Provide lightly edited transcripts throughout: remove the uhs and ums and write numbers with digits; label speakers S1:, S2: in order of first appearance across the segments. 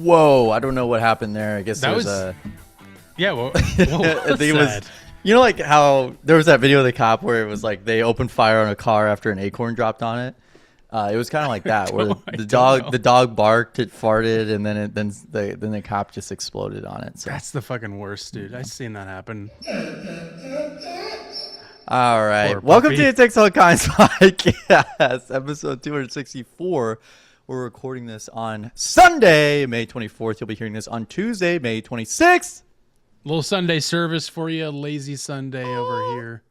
S1: Whoa, I don't know what happened there. I guess
S2: That
S1: there was
S2: was-
S1: a...
S2: Yeah, well,
S1: I think it was...
S2: sad?
S1: You know, like how there was that video of the cop where it was like they opened fire on a car after an acorn dropped on it. It was kind of like that, where the dog barked, it farted, and then the cop just exploded on it. So
S2: That's the fucking worst, dude. I've seen that happen.
S1: all right,
S2: Poor
S1: welcome
S2: puppy.
S1: to the Takes All Kinds podcast, episode 264. We're recording this on Sunday, May 24th. You'll be hearing this on Tuesday, May 26th.
S2: Little Sunday service for you, lazy Sunday over here.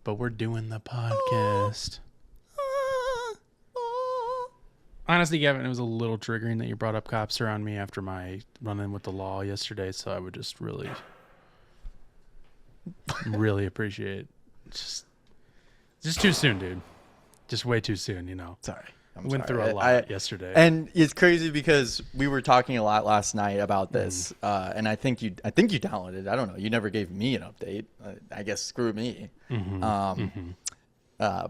S2: But we're doing the podcast. Honestly, Gavin, it was a little triggering that you brought up cops around me after my run-in with the law yesterday, so I would just really appreciate it. Just too soon, dude. Just way too soon, you know.
S1: Sorry.
S2: Went through a lot yesterday.
S1: And it's crazy because we were talking a lot last night about this, and I think you downloaded it. I don't know. You never gave me an update. I guess screw me. But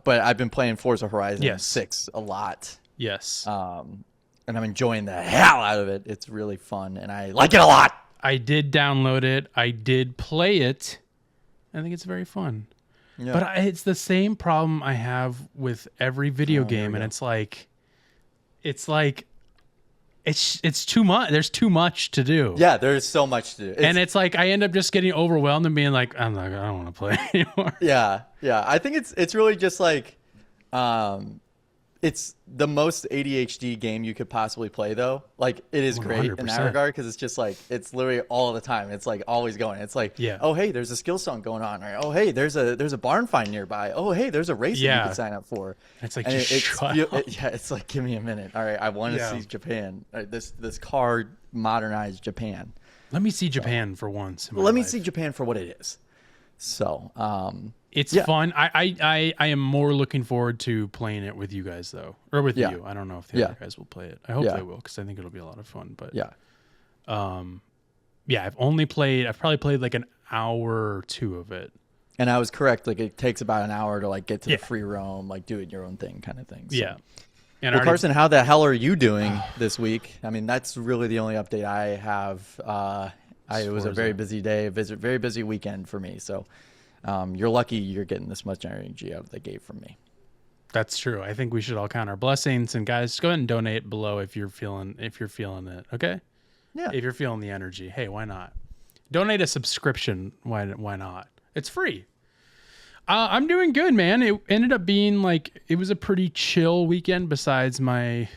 S1: I've been playing Forza Horizon 6 a lot.
S2: Yes.
S1: And I'm enjoying the hell out of it. It's really fun, and I like it a lot.
S2: I did download it. I did play it. I think it's very fun.
S1: Yeah.
S2: But it's the same problem I have with every video game, and it's too much. There's too much to do.
S1: Yeah, there's so much to do.
S2: And it's like I end up just getting overwhelmed and being like, I don't want to play anymore.
S1: Yeah. I think it's really just like, it's the most ADHD game you could possibly play, though. Like, it is great in that
S2: 100%.
S1: regard because it's just like, it's literally all the time. It's like always going. It's like, oh, hey, there's a skill song going on. Or, oh, hey, there's a barn find nearby. Oh, hey, there's a race that you can sign up for.
S2: It's like,
S1: And
S2: shut up.
S1: it's like, give me a minute. All right, I want to see Japan. All right, this car modernized Japan.
S2: Let me see Japan for once. In my
S1: Let me
S2: life.
S1: see Japan for what it is. So,
S2: It's fun. I am more looking forward to playing it with you guys, though, or with you. I don't know if the other guys will play it. I hope they will, because I think it'll be a lot of fun. But I've probably played like an hour or two of it.
S1: And I was correct. Like, it takes about an hour to like get to the free roam, like do it your own thing kind of thing. So.
S2: Yeah. And
S1: well, Carson, how the hell are you doing this week? I mean, that's really the only update I have. It was a very busy day, very busy weekend for me. So you're lucky you're getting this much energy out of the gate from me.
S2: That's true. I think we should all count our blessings. And guys, go ahead and donate below if you're feeling it. Okay.
S1: Yeah.
S2: If you're feeling the energy, hey, why not? Donate a subscription. Why not? It's free. I'm doing good, man. It ended up being like, it was a pretty chill weekend besides the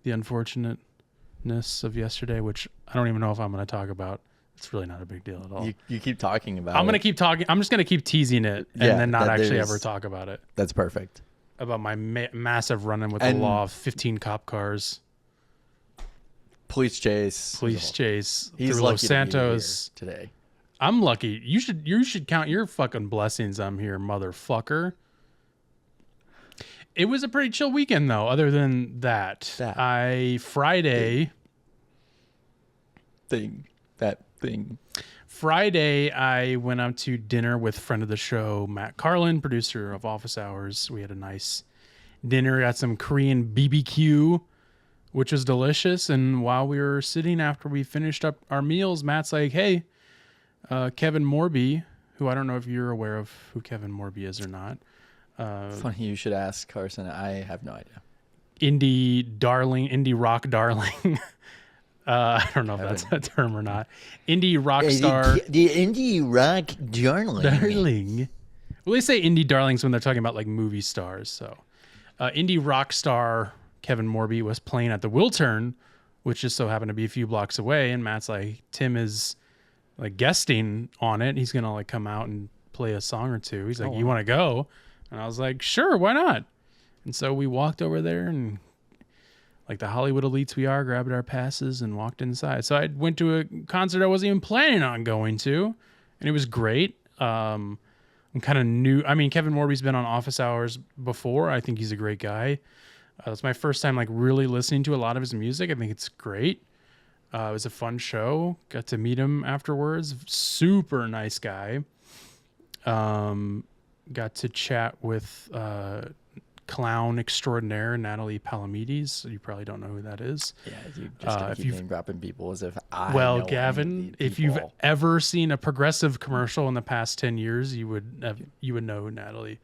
S2: unfortunateness of yesterday, which I don't even know if I'm going to talk about. It's really not a big deal at all.
S1: You keep talking about
S2: I'm going to keep talking. I'm just going to keep teasing it and then not actually ever talk about it.
S1: That's perfect.
S2: About my massive run-in with the law of 15 cop cars.
S1: Police chase
S2: through
S1: He's
S2: Los
S1: lucky
S2: Santos
S1: to be here today.
S2: I'm lucky. You should count your fucking blessings. I'm here, motherfucker. It was a pretty chill weekend, though. Other than that, Friday, I went out to dinner with friend of the show, Matt Carlin, producer of Office Hours. We had a nice dinner, got some Korean BBQ, which was delicious. And while we were sitting after we finished up our meals, Matt's like, hey, Kevin Morby, who I don't know if you're aware of who Kevin Morby is or not.
S1: Funny you should ask, Carson. I have no idea.
S2: Indie rock darling. I don't know if that's a term or not. Indie rock star.
S1: The indie rock darling.
S2: Well, they say indie darlings when they're talking about like movie stars. So, indie rock star Kevin Morby was playing at the Wiltern, which just so happened to be a few blocks away. And Matt's like, Tim is like guesting on it. He's gonna like come out and play a song or two. He's like, you want to go? And I was like, sure, why not? And so we walked over there and, like the Hollywood elites we are, grabbed our passes and walked inside. So I went to a concert I wasn't even planning on going to, and it was great. I'm kind of new. I mean, Kevin Morby's been on Office Hours before. I think he's a great guy. It's my first time like really listening to a lot of his music. I think it's great. It was a fun show. Got to meet him afterwards. Super nice guy. Got to chat with clown extraordinaire, Natalie Palamides. You probably don't know who that is.
S1: Yeah, you just gotta keep name dropping people as if I
S2: well,
S1: know
S2: Gavin, if you've ever seen a Progressive commercial in the past 10 years, you would know who Natalie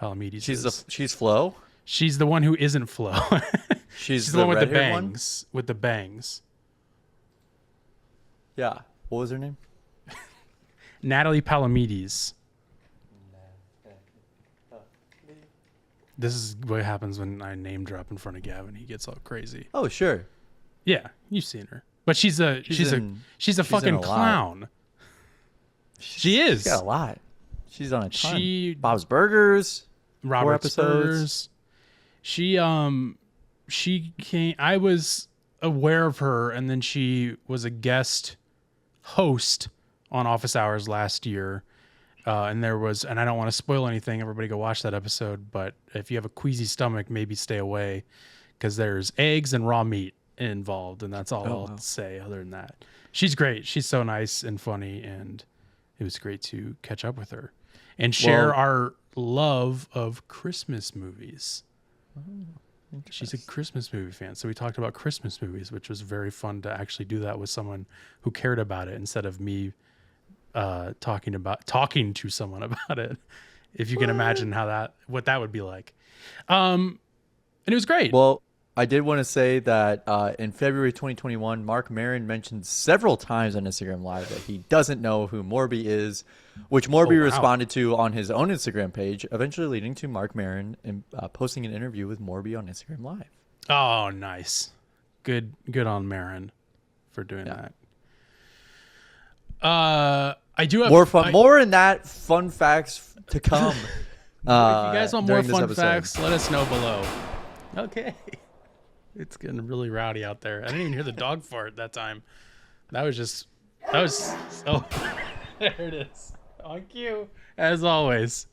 S2: Palamides is.
S1: She's Flo.
S2: She's the one who isn't Flo.
S1: She's
S2: the one with the bangs. With the bangs.
S1: Yeah. What was her name?
S2: Natalie Palamides. This is what happens when I name drop in front of Gavin. He gets all crazy.
S1: Oh, sure.
S2: Yeah, you've seen her. But she's a fucking clown. She is.
S1: She's got a lot. She's on a ton. Bob's Burgers.
S2: Robert's Burgers. She came. I was aware of her, and then she was a guest host on Office Hours last year. And I don't want to spoil anything. Everybody go watch that episode. But if you have a queasy stomach, maybe stay away, because there's eggs and raw meat involved, and that's all I'll say. Other than that, she's great. She's so nice and funny, and it was great to catch up with her and share our love of Christmas movies. She's a Christmas movie fan, so we talked about Christmas movies, which was very fun to actually do that with someone who cared about it instead of me talking to someone about it. If you can imagine what that would be like. And it was great.
S1: Well, I did want to say that in February 2021, Mark Maron mentioned several times on Instagram Live that he doesn't know who Morby is, which Morby responded to on his own Instagram page, eventually leading to Mark Maron posting an interview with Morby on Instagram Live.
S2: Oh, nice. Good on Maron for doing that. I do have
S1: more in that fun facts to come.
S2: If you guys want more fun facts, let us know below. Okay. It's getting really rowdy out there. I didn't even hear the dog fart that time. There it is. On cue, as always.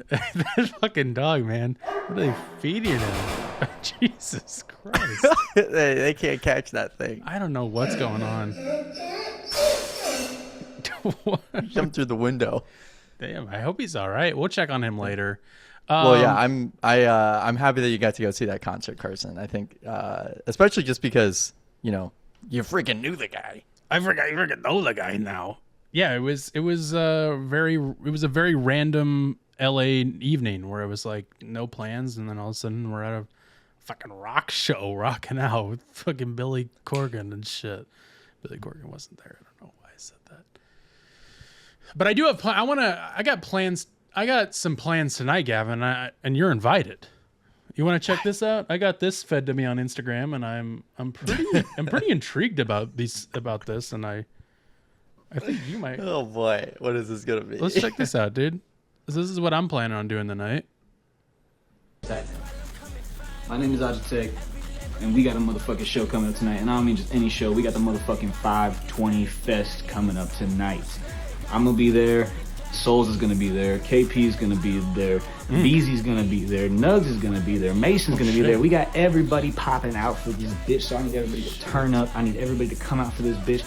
S2: That fucking dog, man. What are they feeding him? Jesus Christ.
S1: They can't catch that thing.
S2: I don't know what's going on.
S1: Jump through the window.
S2: Damn, I hope he's all right. We'll check on him later.
S1: Well, yeah, I'm happy that you got to go see that concert, Carson. I think, especially just because you freaking knew the guy.
S2: I freaking know the guy now. Yeah, it was a very random LA evening where it was like no plans, and then all of a sudden we're at a fucking rock show rocking out with fucking Billy Corgan and shit. Billy Corgan wasn't there. I don't know why I said that. But I do have I got plans. I got some plans tonight, Gavin, and you're invited. You want to check this out? I got this fed to me on Instagram, and I'm pretty intrigued about this, and I think you might.
S1: Oh boy, what is this gonna be?
S2: Let's check this out, dude. This is what I'm planning on doing tonight.
S3: My name is Ajitek, and we got a motherfucking show coming up tonight. And I don't mean just any show. We got the motherfucking 520 Fest coming up tonight. I'm gonna be there. Souls is gonna be there. KP is gonna be there. Beezy's gonna be there. Nugs is gonna be there. Mason's gonna be there. We got everybody popping out for this bitch. So I need everybody to turn up. I need everybody to come out for this bitch.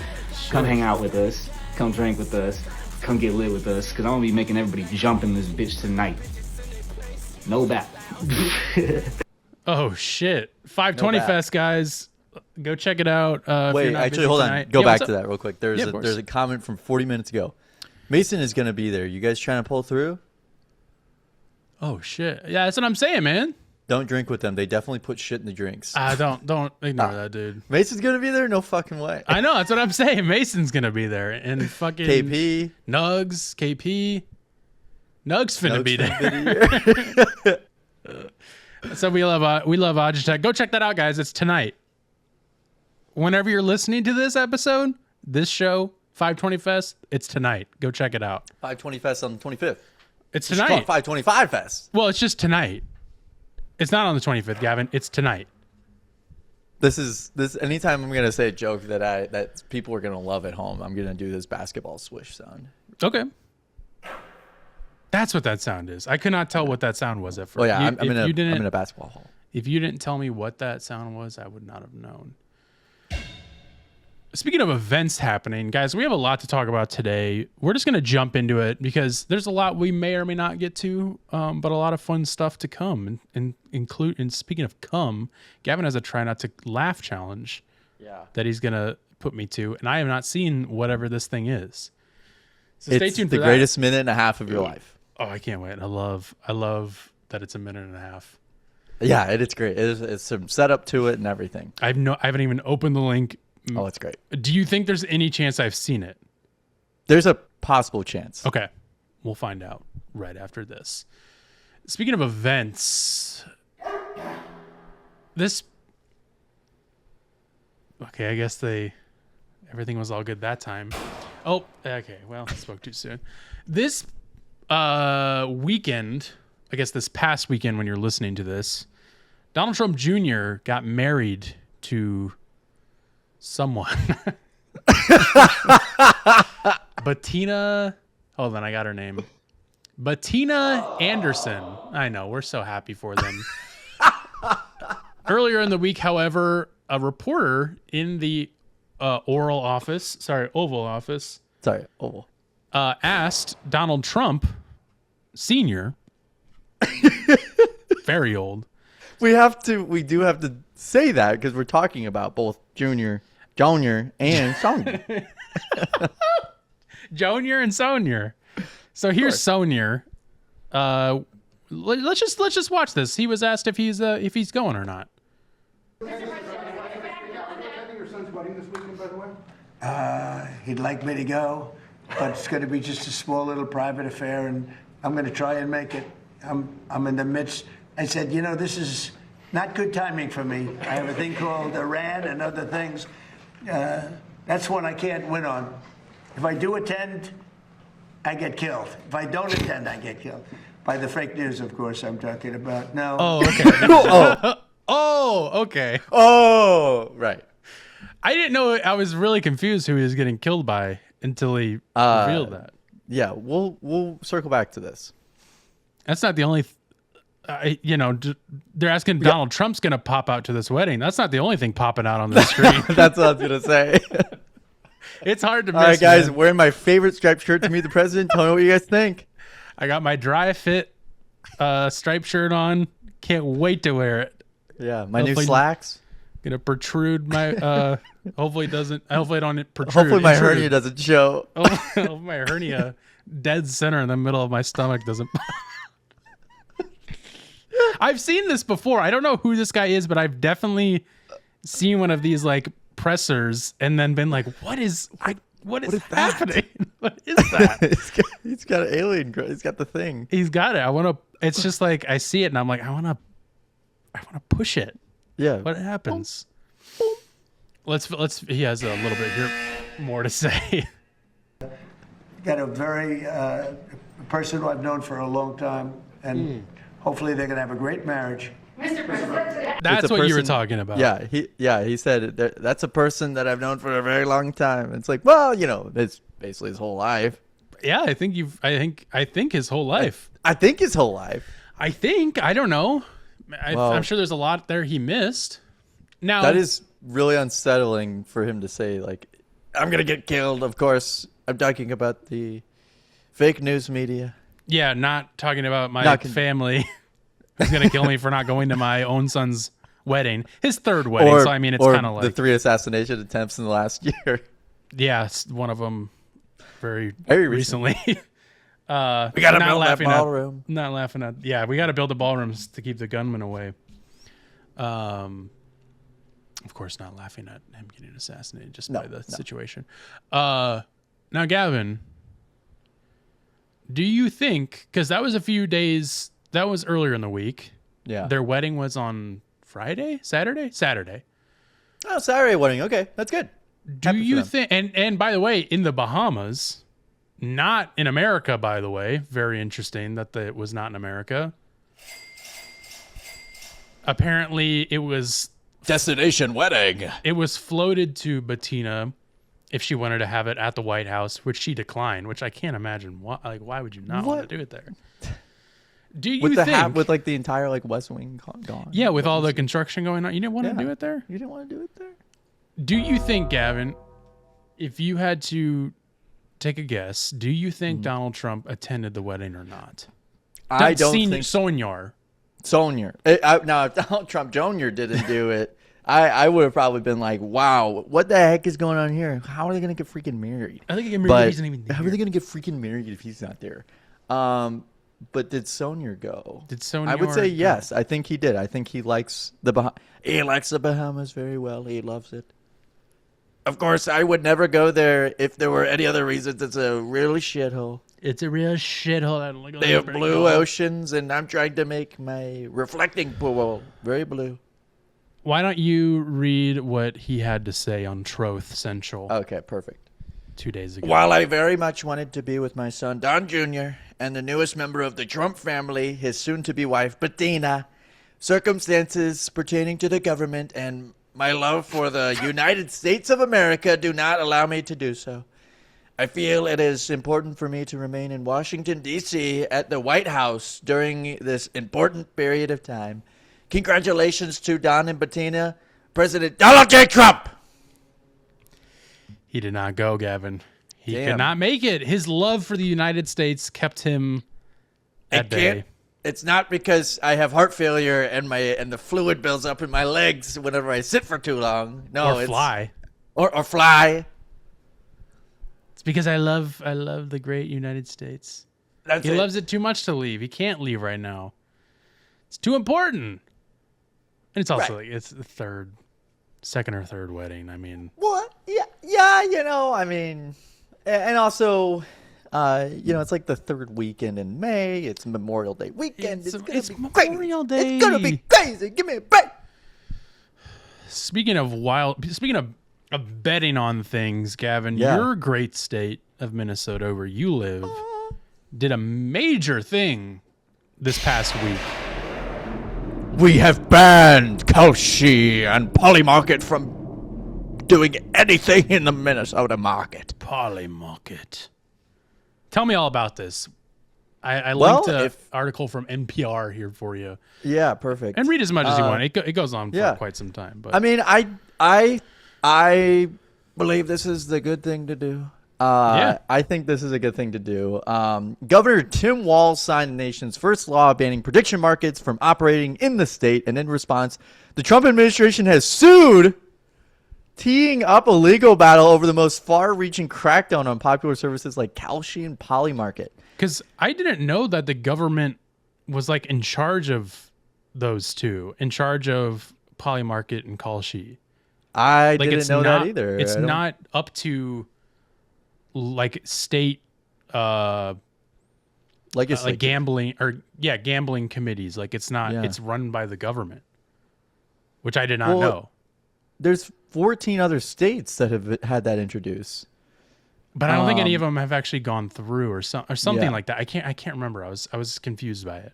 S3: Come hang out with us. Come drink with us. Come get lit with us. Cause I'm gonna be making everybody jump in this bitch tonight. No bat.
S2: Oh shit! 520 Fest, guys. Go check it out.
S1: Wait, actually, hold on. Go back to that real quick. There's a comment from 40 minutes ago. Mason is going to be there. You guys trying to pull through?
S2: Oh, shit. Yeah, that's what I'm saying, man.
S1: Don't drink with them. They definitely put shit in the drinks.
S2: Don't ignore that, dude.
S1: Mason's going to be there? No fucking way.
S2: I know. That's what I'm saying. Mason's going to be there. And fucking...
S1: KP.
S2: Nugs. KP. Nugs finna be there. So we love Ajitek. Go check that out, guys. It's tonight. Whenever you're listening to this episode, this show... 520 Fest, it's tonight. Go check it out.
S1: 520 Fest on the 25th.
S2: It's tonight.
S1: 525 Fest.
S2: Well, it's just tonight. It's not on the 25th, Gavin. It's tonight.
S1: This anytime I'm going to say a joke that people are going to love at home, I'm going to do this basketball swish sound.
S2: Okay. That's what that sound is. I could not tell what that sound was at first.
S1: Well, yeah, I'm in a basketball hall.
S2: If you didn't tell me what that sound was, I would not have known. Speaking of events happening, guys, we have a lot to talk about today. We're just going to jump into it because there's a lot we may or may not get to, but a lot of fun stuff to come. And speaking of come, Gavin has a try not to laugh challenge that he's going to put me to, and I have not seen whatever this thing is. So stay tuned for that.
S1: It's the greatest minute and a half of your life.
S2: Oh, I can't wait. I love that it's a minute and a half.
S1: Yeah, it's great. It's some setup to it and everything.
S2: I haven't even opened the link.
S1: Oh, it's great.
S2: Do you think there's any chance I've seen it?
S1: There's a possible chance.
S2: Okay. We'll find out right after this. Speaking of events, okay, I guess everything was all good that time. Oh, okay. Well, I spoke too soon. This weekend, I guess this past weekend when you're listening to this, Donald Trump Jr. got married to someone. Bettina, hold on, I got her name. Bettina Anderson. I know, we're so happy for them. Earlier in the week, however, a reporter in the Oval Office asked Donald Trump Sr., very old.
S1: We do have to say that because we're talking about both Junior, and Sonia.
S2: Junior and Sonia. So here's Sonia. Let's just watch this. He was asked if he's going or not.
S4: He'd like me to go, but it's going to be just a small little private affair, and I'm going to try and make it. I'm in the midst. I said, this is not good timing for me. I have a thing called Iran and other things. That's one I can't win on. If I do attend, I get killed. If I don't attend, I get killed. By the fake news, of course, I'm talking about. No.
S2: Oh, okay. Oh, okay.
S1: Oh, right.
S2: I didn't know. I was really confused who he was getting killed by until he revealed that.
S1: Yeah, we'll circle back to this.
S2: That's not the only. They're asking Donald Trump's going to pop out to this wedding. That's not the only thing popping out on the screen.
S1: That's what I was gonna say.
S2: It's hard to miss.
S1: All right, guys,
S2: man.
S1: wearing my favorite striped shirt to meet the president. Tell me what you guys think.
S2: I got my dry fit striped shirt on. Can't wait to wear it.
S1: Yeah, my new slacks.
S2: Gonna protrude my. Hopefully it doesn't. Hopefully I don't protrude.
S1: Hopefully my hernia doesn't show.
S2: Hopefully my hernia, dead center in the middle of my stomach, doesn't. I've seen this before. I don't know who this guy is, but I've definitely seen one of these like pressers and then been like, what is happening? What is that?
S1: he's got an alien. He's got the thing.
S2: He's got it. It's just like I see it and I'm like, I want to push it.
S1: Yeah.
S2: What happens? Let's. He has a little bit here more to say.
S4: Got a very person who I've known for a long time, and hopefully they're going to have a great marriage.
S5: Mr. President.
S2: That's what you were talking about.
S1: Yeah. He said that's a person that I've known for a very long time. It's like, well, it's basically his whole life.
S2: Yeah, I think his whole life.
S1: I think his whole life.
S2: I don't know. I'm sure there's a lot there he missed. Now
S1: that is really unsettling for him to say, like, I'm gonna get killed. Of course, I'm talking about the fake news media.
S2: Yeah, not talking about my family who's gonna kill me for not going to my own son's wedding, his third wedding. So I mean, it's kind of like
S1: the 3 assassination attempts in the last year.
S2: Yeah, one of them very
S1: recently.
S2: We gotta
S1: build that ballroom.
S2: Not laughing at. Yeah, we gotta build the ballrooms to keep the gunmen away. Of course, not laughing at him getting assassinated just by the situation. Now, Gavin, do you think, because that was a few days, that was earlier in the week.
S1: Yeah.
S2: Their wedding was on Saturday.
S1: Oh, Saturday wedding. Okay, that's good.
S2: Do you think, and by the way, in the Bahamas, not in America, by the way, very interesting that it was not in America. Apparently, it was
S1: destination wedding.
S2: It was floated to Bettina if she wanted to have it at the White House, which she declined. Which I can't imagine. Why would you not want to do it there? Do you think
S1: with like the entire like West Wing gone?
S2: Yeah, with all the construction going on, you didn't want to do it there.
S1: You didn't want to do it there.
S2: Do you think, Gavin, If you had to take a guess, do you think Donald Trump attended the wedding or not?
S1: I don't think
S2: Sonyar.
S1: Now, if Donald Trump Jr. didn't do it, I would have probably been like, wow, what the heck is going on here? How are they going to get freaking married?
S2: I think he get married if he's not even there.
S1: How are they going to get freaking married if he's not there? But did Sonyar go? I would say yes. I think he did. I think he likes the Bahamas very well. He loves it. Of course, I would never go there if there were any other reasons. It's a real shithole.
S2: It's a real shithole.
S1: They have blue oceans, and I'm trying to make my reflecting pool very blue.
S2: Why don't you read what he had to say on Truth Central?
S1: Okay, perfect.
S2: 2 days ago.
S1: While I very much wanted to be with my son, Don Jr., and the newest member of the Trump family, his soon-to-be wife, Bettina, circumstances pertaining to the government and my love for the United States of America do not allow me to do so. I feel it is important for me to remain in Washington, D.C. at the White House during this important period of time. Congratulations to Don and Bettina, President Donald J. Trump.
S2: He did not go, Gavin. He
S1: Damn.
S2: could not make it. His love for the United States kept him at bay.
S1: It's not because I have heart failure and the fluid builds up in my legs whenever I sit for too long. No,
S2: or fly.
S1: Or fly.
S2: It's because I love the great United States. He loves it too much to leave. He can't leave right now. It's too important. And it's also like it's the second or third wedding. I mean,
S1: what? Yeah. I mean, and also, it's like the third weekend in May. It's Memorial Day weekend. It's
S2: Memorial Day.
S1: It's gonna be crazy. Give me a break.
S2: Speaking of betting on things, Gavin, your great state of Minnesota, where you live, did a major thing this past week.
S1: We have banned Kalshi and Polymarket from doing anything in the Minnesota market.
S2: Polymarket. Tell me all about this. I linked an article from NPR here for you.
S1: Yeah, perfect.
S2: And read as much as you want. It goes on for quite some time. But
S1: I mean, I believe this is the good thing to do. I think this is a good thing to do. Governor Tim Walz signed the nation's first law banning prediction markets from operating in the state, and in response, the Trump administration has sued, teeing up a legal battle over the most far-reaching crackdown on popular services like Kalshi and Polymarket.
S2: Because I didn't know that the government was like in charge of those two, in charge of Polymarket and Kalshi.
S1: I didn't know that either.
S2: It's not up to like state like gambling gambling committees. Like it's not it's run by the government, which I did not know.
S1: There's 14 other states that have had that introduced,
S2: but I don't think any of them have actually gone through or something like that. I can't remember. I was confused by it.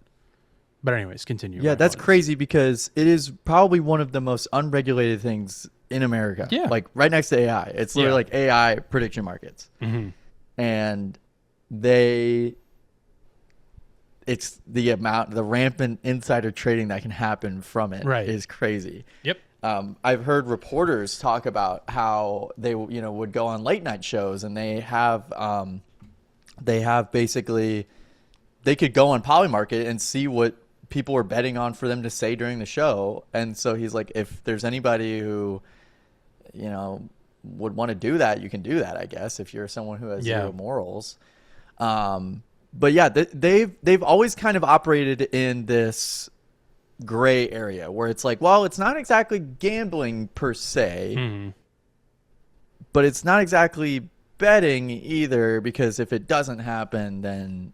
S2: But anyways, continue.
S1: Yeah, that's crazy because it is probably one of the most unregulated things in America. Yeah. Like right next to AI. It's literally like AI prediction markets. Mm-hmm. And it's the rampant insider trading that can happen from it is crazy.
S2: Yep.
S1: I've heard reporters talk about how they, would go on late night shows and they have basically, they could go on Polymarket and see what people were betting on for them to say during the show. And so he's like, if there's anybody who, would want to do that, you can do that, I guess, if you're someone who has zero morals. But yeah, they've always kind of operated in this gray area where it's like, well, it's not exactly gambling per se, but it's not exactly betting either, because if it doesn't happen, then,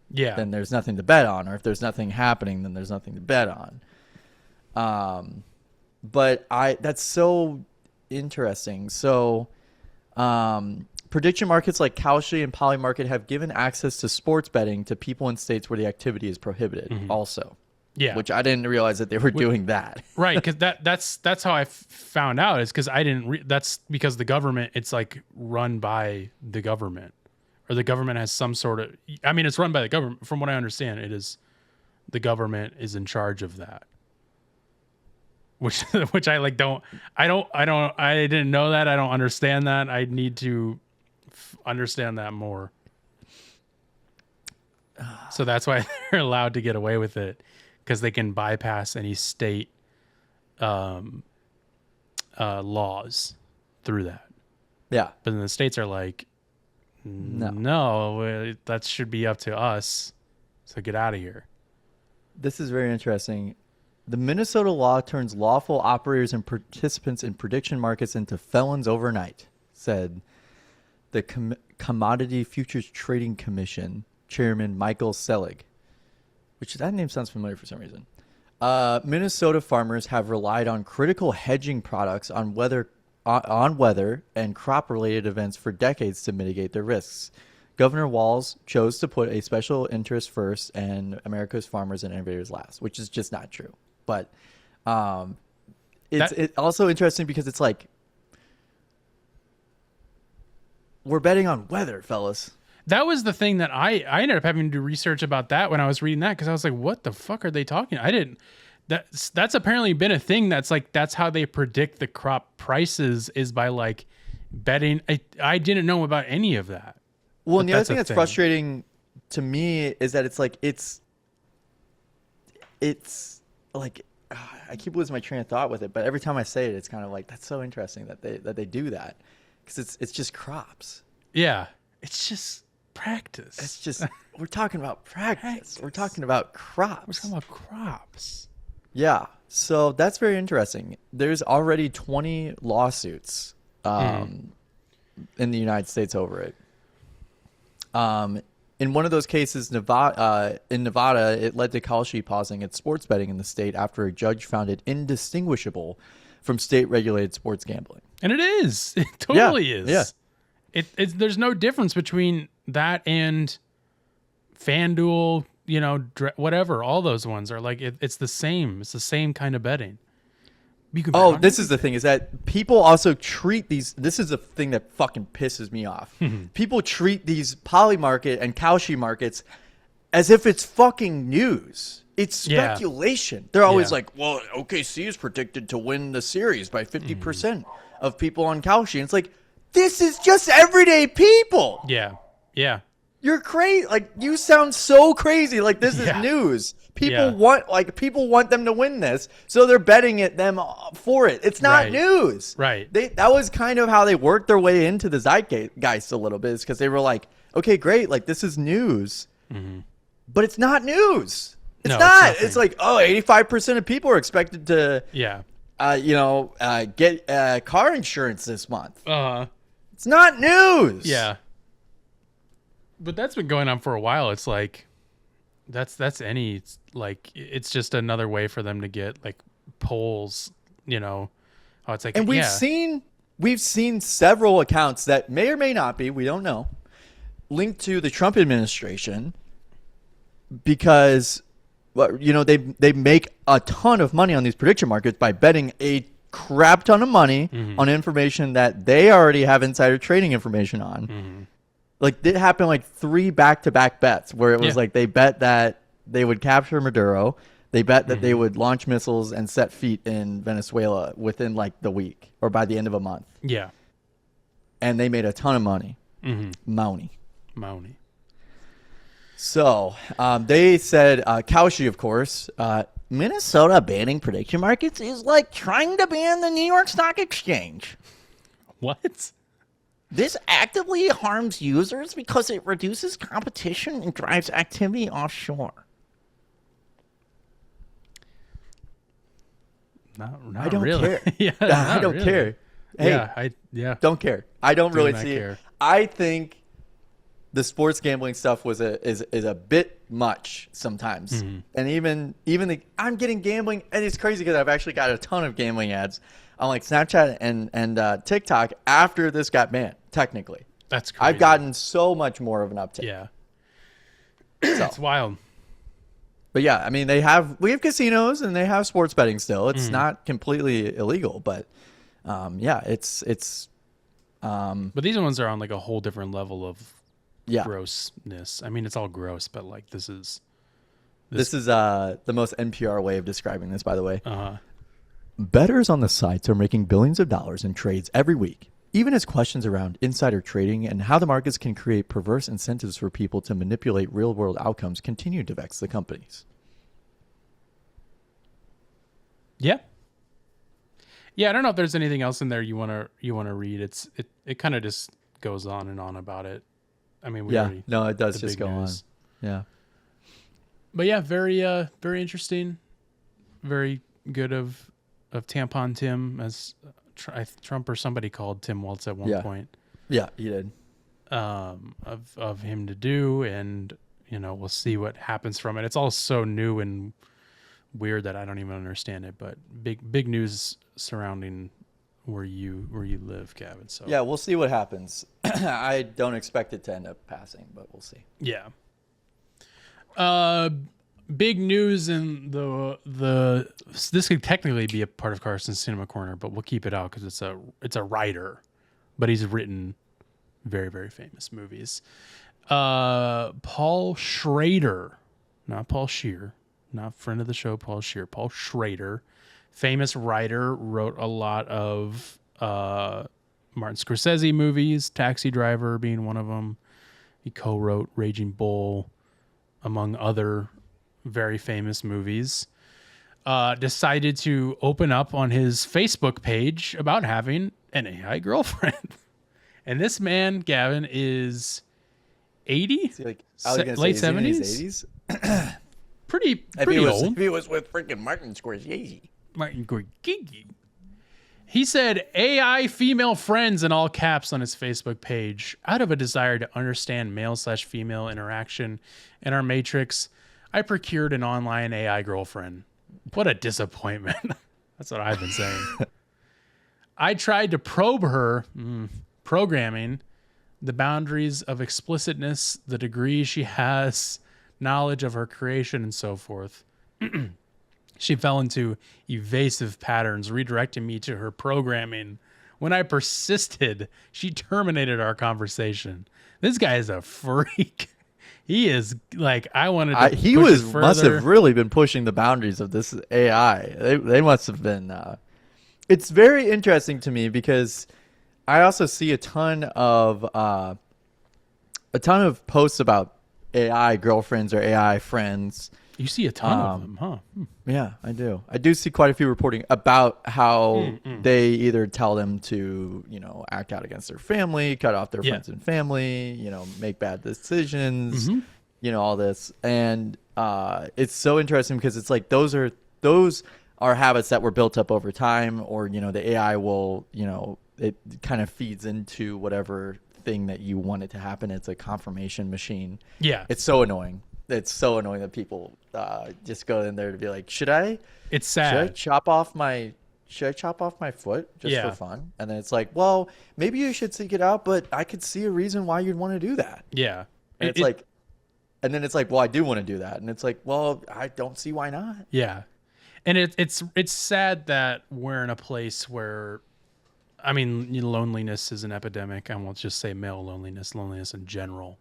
S1: then there's nothing to bet on, or if there's nothing happening, then there's nothing to bet on. But that's so interesting. So, prediction markets like Kalshi and Polymarket have given access to sports betting to people in states where the activity is prohibited also. Yeah. Which I didn't realize that they were doing that.
S2: Right. Because that's how I found out, is because I didn't that's because the government, it's like run by the government, or the government has some sort of, it's run by the government. From what I understand, it is the government is in charge of that. which I like I didn't know that. I don't understand that. I need to understand that more. So that's why they're allowed to get away with it, because they can bypass any state laws through that.
S1: Yeah.
S2: But then the states are like, no, that should be up to us. So get out of here.
S1: This is very interesting. The Minnesota law turns lawful operators and participants in prediction markets into felons overnight, said the Commodity Futures Trading Commission Chairman Michael Selig, which that name sounds familiar for some reason. Minnesota farmers have relied on critical hedging products on weather and crop-related events for decades to mitigate their risks. Governor Walz chose to put a special interest first and America's farmers and innovators last, which is just not true. But it's also interesting because it's like, we're betting on weather, fellas.
S2: That was the thing that I ended up having to do research about that when I was reading that, because I was like, what the fuck are they talking? That's apparently been a thing that's like, that's how they predict the crop prices, is by like betting. I didn't know about any of that.
S1: Well, and the other thing that's frustrating to me is that it's like, it's like, I keep losing my train of thought with it, but every time I say it, it's kind of like, that's so interesting that they do that, because it's just crops.
S2: Yeah, it's just practice.
S1: It's just, we're talking about practice. We're talking about crops.
S2: We're talking about crops.
S1: Yeah, so that's very interesting. There's already 20 lawsuits in the United States over it. In one of those cases, in Nevada, it led to Kalshi pausing its sports betting in the state after a judge found it indistinguishable from state-regulated sports gambling.
S2: And it is. It totally is.
S1: Yeah.
S2: There's no difference between that and FanDuel, whatever. All those ones are like, it's the same. It's the same kind of betting.
S1: This is the thing, is that people also treat these, this is the thing that fucking pisses me off. People treat these Polymarket and Kalshi markets as if it's fucking news. It's speculation. They're always like, well, OKC is predicted to win the series by 50% of people on Kalshi. And it's like, this is just everyday people.
S2: Yeah. Yeah.
S1: You're crazy. Like, you sound so crazy. Like, this is news. People want them to win this, so they're betting them for it. It's not news.
S2: Right.
S1: That was kind of how they worked their way into the zeitgeist a little bit, is because they were like, okay, great, like, this is news, but it's not news. It's not. It's like, 85% of people are expected to get car insurance this month. It's not news.
S2: Yeah. But that's been going on for a while. It's like, it's just another way for them to get like polls, it's like,
S1: and we've seen several accounts that may or may not be, we don't know, linked to the Trump administration, because they make a ton of money on these prediction markets by betting a crap ton of money on information that they already have insider trading information on. Like, it happened like 3 back-to-back bets where it was like, they bet that they would capture Maduro. They bet that they would launch missiles and set feet in Venezuela within like the week or by the end of a month. Yeah. And they made a ton of money. Money. So they said, Kalshi, of course, Minnesota banning prediction markets is like trying to ban the New York Stock Exchange.
S2: What?
S1: This actively harms users because it reduces competition and drives activity offshore.
S2: Not
S1: I don't
S2: really.
S1: care. I don't care. Hey, don't care. I don't really see it. I think the sports gambling stuff is a bit much sometimes, and even I'm getting gambling, and it's crazy because I've actually got a ton of gambling ads on like Snapchat and TikTok after this got banned. Technically,
S2: that's crazy.
S1: I've gotten so much more of an uptick.
S2: Yeah, it's wild.
S1: But yeah, I mean, we have casinos and they have sports betting still. It's not completely illegal, but it's.
S2: But these ones are on like a whole different level of grossness. I mean, it's all gross, but like this is the most NPR way of describing this, by the way.
S1: Bettors on the sites are making billions of dollars in trades every week, even as questions around insider trading and how the markets can create perverse incentives for people to manipulate real-world outcomes continue to vex the companies.
S2: Yeah. Yeah, I don't know if there's anything else in there you want to read. It kind of just goes on and on about it. I mean,
S1: it does just go on. Yeah.
S2: But yeah, very interesting. Very good of Tampon Tim, as Trump or somebody called Tim Waltz at one point.
S1: Yeah, he did.
S2: Of him to do, and we'll see what happens from it. It's all so new and weird that I don't even understand it. But big news surrounding where you live, Gavin. So
S1: yeah, we'll see what happens. I don't expect it to end up passing, but we'll see.
S2: Yeah. Big news in the this could technically be a part of Carson's Cinema Corner, but we'll keep it out because it's a writer, but he's written very, very famous movies. Paul Schrader, not Paul Scheer, not friend of the show, Paul Scheer. Paul Schrader, famous writer, wrote a lot of Martin Scorsese movies, Taxi Driver being one of them. He co-wrote Raging Bull, among other very famous movies. Decided to open up on his Facebook page about having an AI girlfriend. And this man, Gavin, is 80?
S1: Is he
S2: late 70s? Pretty old.
S1: If he was with freaking Martin Scorsese.
S2: Martin Scorsese. He said AI female friends in all caps on his Facebook page. Out of a desire to understand male/female interaction in our matrix, I procured an online AI girlfriend. What a disappointment. That's what I've been saying. I tried to probe her programming, the boundaries of explicitness, the degree she has, knowledge of her creation, and so forth. She fell into evasive patterns, redirecting me to her programming. When I persisted, she terminated our conversation. This guy is a freak. He is like, I wanted to
S1: he
S2: push
S1: was
S2: it further.
S1: Must have really been pushing the boundaries of this AI. They must have been. It's very interesting to me because I also see a ton of posts about AI girlfriends or AI friends.
S2: You see a ton of them, huh?
S1: Yeah, I do. I do see quite a few reporting about how they either tell them to, act out against their family, cut off their friends and family, make bad decisions, all this. And it's so interesting because it's like those are habits that were built up over time, or, the AI will, it kind of feeds into whatever thing that you want it to happen. It's a confirmation machine.
S2: Yeah.
S1: It's so annoying. It's so annoying that people just go in there to be like, should I?
S2: It's sad.
S1: Should I chop off my foot just for fun? And then it's like, well, maybe you should seek it out, but I could see a reason why you'd want to do that.
S2: Yeah.
S1: And and then it's like, well, I do want to do that. And it's like, well, I don't see why not.
S2: Yeah. And it's sad that we're in a place where, I mean, loneliness is an epidemic. I won't just say male loneliness in general.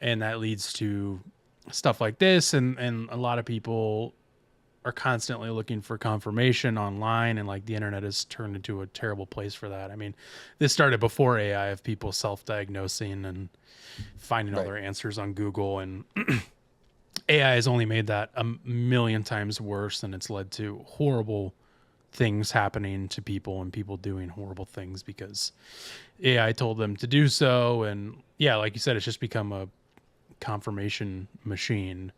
S2: And that leads to stuff like this, and a lot of people are constantly looking for confirmation online, and like the internet has turned into a terrible place for that. I mean, this started before AI, of people self-diagnosing and finding all their answers on Google, and AI has only made that a million times worse, and it's led to horrible things happening to people and people doing horrible things because AI told them to do so. And yeah, like you said, it's just become a confirmation machine.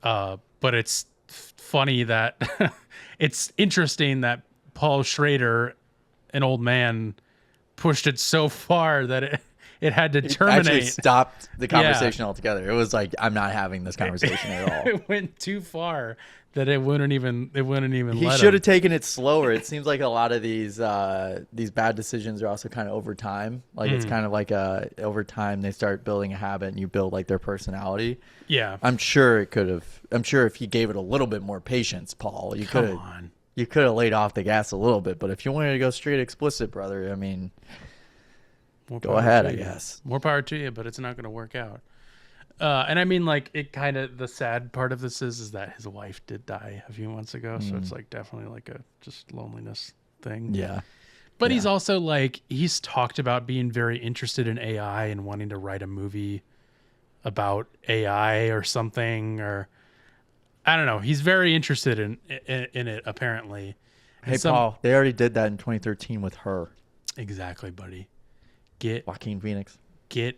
S2: But it's funny that it's interesting that Paul Schrader, an old man, pushed it so far that it had to terminate.
S1: Actually stopped the conversation altogether. It was like, I'm not having this conversation at all.
S2: It went too far that it wouldn't even
S1: He should have taken it slower. It seems like a lot of these bad decisions are also kind of over time. Like it's kind of like over time they start building a habit and you build like their personality.
S2: Yeah.
S1: I'm sure if he gave it a little bit more patience, Paul, you could have laid off the gas a little bit. But if you wanted to go straight explicit, brother, I mean, go ahead, I guess.
S2: More power to you, but it's not going to work out. And I mean, like, it kind of, the sad part of this is that his wife did die a few months ago. So it's like definitely like a just loneliness thing.
S1: Yeah.
S2: But he's also like, he's talked about being very interested in AI and wanting to write a movie about AI or something, or I don't know. He's very interested in it, apparently.
S1: Hey, Paul, they already did that in 2013 with Her.
S2: Exactly, buddy. Get
S1: Joaquin Phoenix.
S2: Get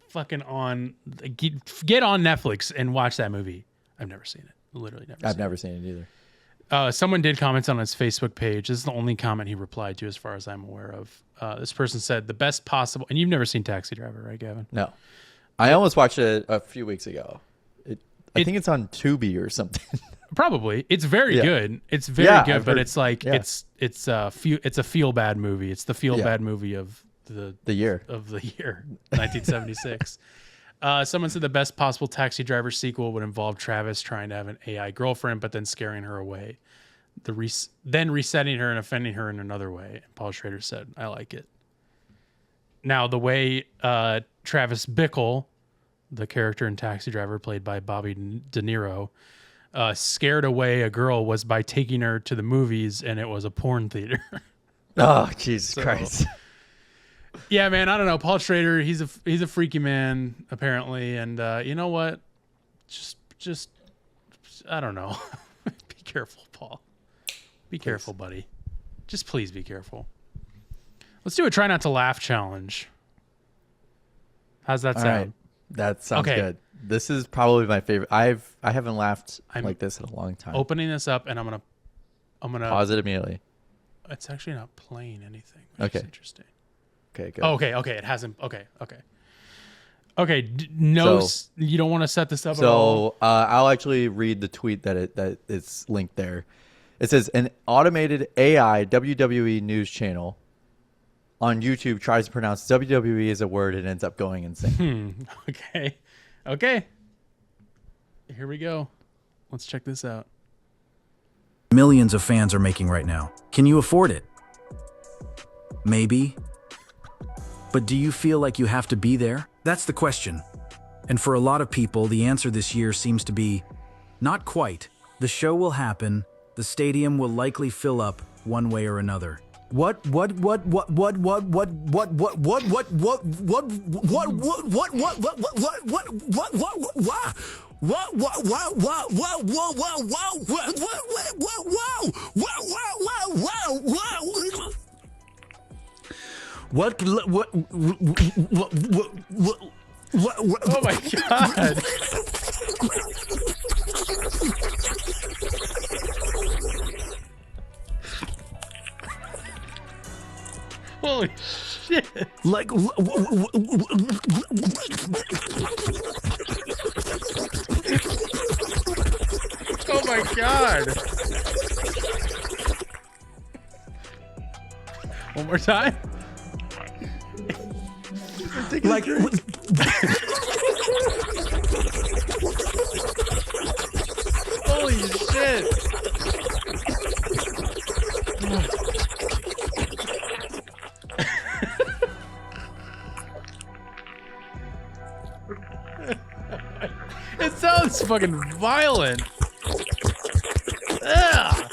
S2: fucking on, get on Netflix and watch that movie. I've never seen it. Literally never.
S1: I've never seen it either.
S2: Someone did comment on his Facebook page. This is the only comment he replied to, as far as I'm aware of. This person said the best possible, and you've never seen Taxi Driver, right, Gavin?
S1: No, I almost watched it a few weeks ago. I think it's on Tubi or something.
S2: Probably. It's very good. It's very good, I've but heard, it's like it's a feel bad movie. It's the feel bad movie of the year 1976. Someone said the best possible Taxi Driver sequel would involve Travis trying to have an AI girlfriend, but then scaring her away. Then resetting her and offending her in another way. And Paul Schrader said, I like it. Now, the way Travis Bickle, the character in Taxi Driver played by Bobby De Niro, scared away a girl was by taking her to the movies, and it was a porn theater.
S1: Oh, Jesus Christ.
S2: Yeah, man, I don't know. Paul Schrader, he's a freaky man, apparently, and you know what? Just I don't know. Be careful, Paul. Be careful, buddy. Just please be careful. Let's do a try not to laugh challenge. How's that sound?
S1: Right. That sounds good. This is probably my favorite. I haven't laughed like this in a long time.
S2: Opening this up, and I'm gonna
S1: pause it immediately.
S2: It's actually not playing anything. Which is interesting.
S1: Okay, good.
S2: Oh, okay. It hasn't. Okay. No, so, you don't want to set this up at all?
S1: So I'll actually read the tweet that it's linked there. It says, an automated AI WWE news channel on YouTube tries to pronounce WWE as a word and ends up going insane.
S2: Okay. Here we go. Let's check this out.
S5: Millions of fans are making right now. Can you afford it? Maybe. But do you feel like you have to be there? That's the question. And for a lot of people, the answer this year seems to be, not quite. The show will happen. The stadium will likely fill up one way or another. What?
S2: Oh my God. Holy shit.
S5: Like
S2: oh my God. One more time.
S5: Like
S2: holy shit. It sounds fucking violent. Ugh.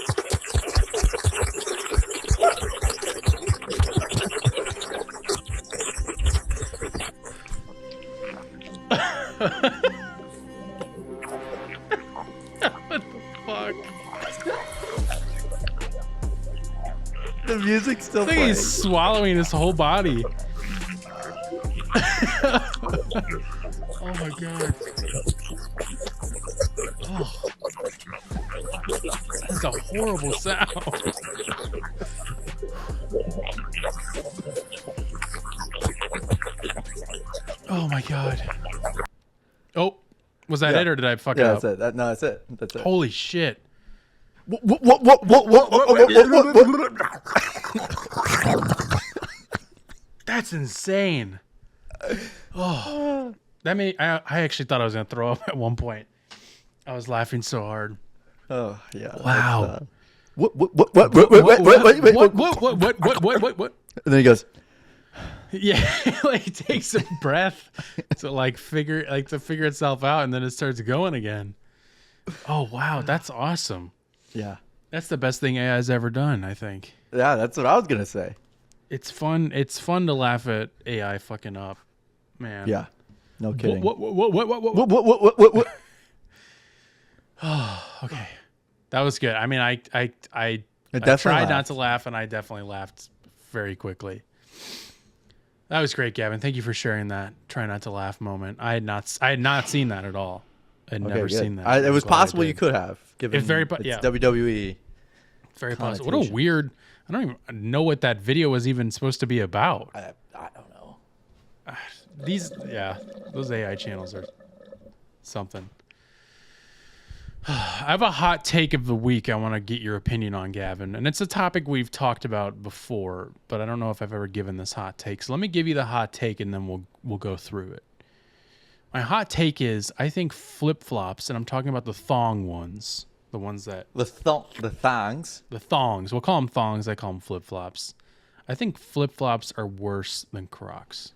S2: What the fuck?
S1: The music's still
S2: I think
S1: playing.
S2: he's swallowing his whole body. Oh my God. Oh. That's a horrible sound. Oh my God. Oh, was that it or did I fuck it up?
S1: That's it. No, that's it. That's it.
S2: Holy shit. That's insane. Oh, that made I actually thought I was gonna throw up at one point. I was laughing so hard.
S1: Oh yeah.
S2: Wow.
S1: What?
S2: What?
S1: And then he goes,
S2: Yeah, like take some breath to figure itself out, and then it starts going again. Oh wow, that's awesome.
S1: Yeah.
S2: That's the best thing AI has ever done, I think.
S1: Yeah, that's what I was gonna say.
S2: It's fun. It's fun to laugh at AI fucking up, man.
S1: Yeah. No kidding.
S2: What?
S1: What?
S2: Okay, that was good. I mean, I
S1: definitely
S2: tried not
S1: laughed.
S2: to laugh, and I definitely laughed very quickly. That was great, Gavin. Thank you for sharing that try not to laugh moment. I had not seen that at all. I'd never
S1: good.
S2: seen that.
S1: It was
S2: I'm glad I
S1: possible
S2: did.
S1: you could have. Given
S2: It's very
S1: it's
S2: yeah.
S1: WWE.
S2: Very possible. What a
S1: connotation.
S2: weird. I don't even know what that video was even supposed to be about.
S1: I don't know.
S2: Those AI channels are something. I have a hot take of the week I want to get your opinion on, Gavin. And it's a topic we've talked about before, but I don't know if I've ever given this hot take. So let me give you the hot take and then we'll go through it. My hot take is I think flip-flops, and I'm talking about the thong ones, the ones that
S1: The thongs.
S2: the thongs. We'll call them thongs. I call them flip-flops. I think flip-flops are worse than Crocs.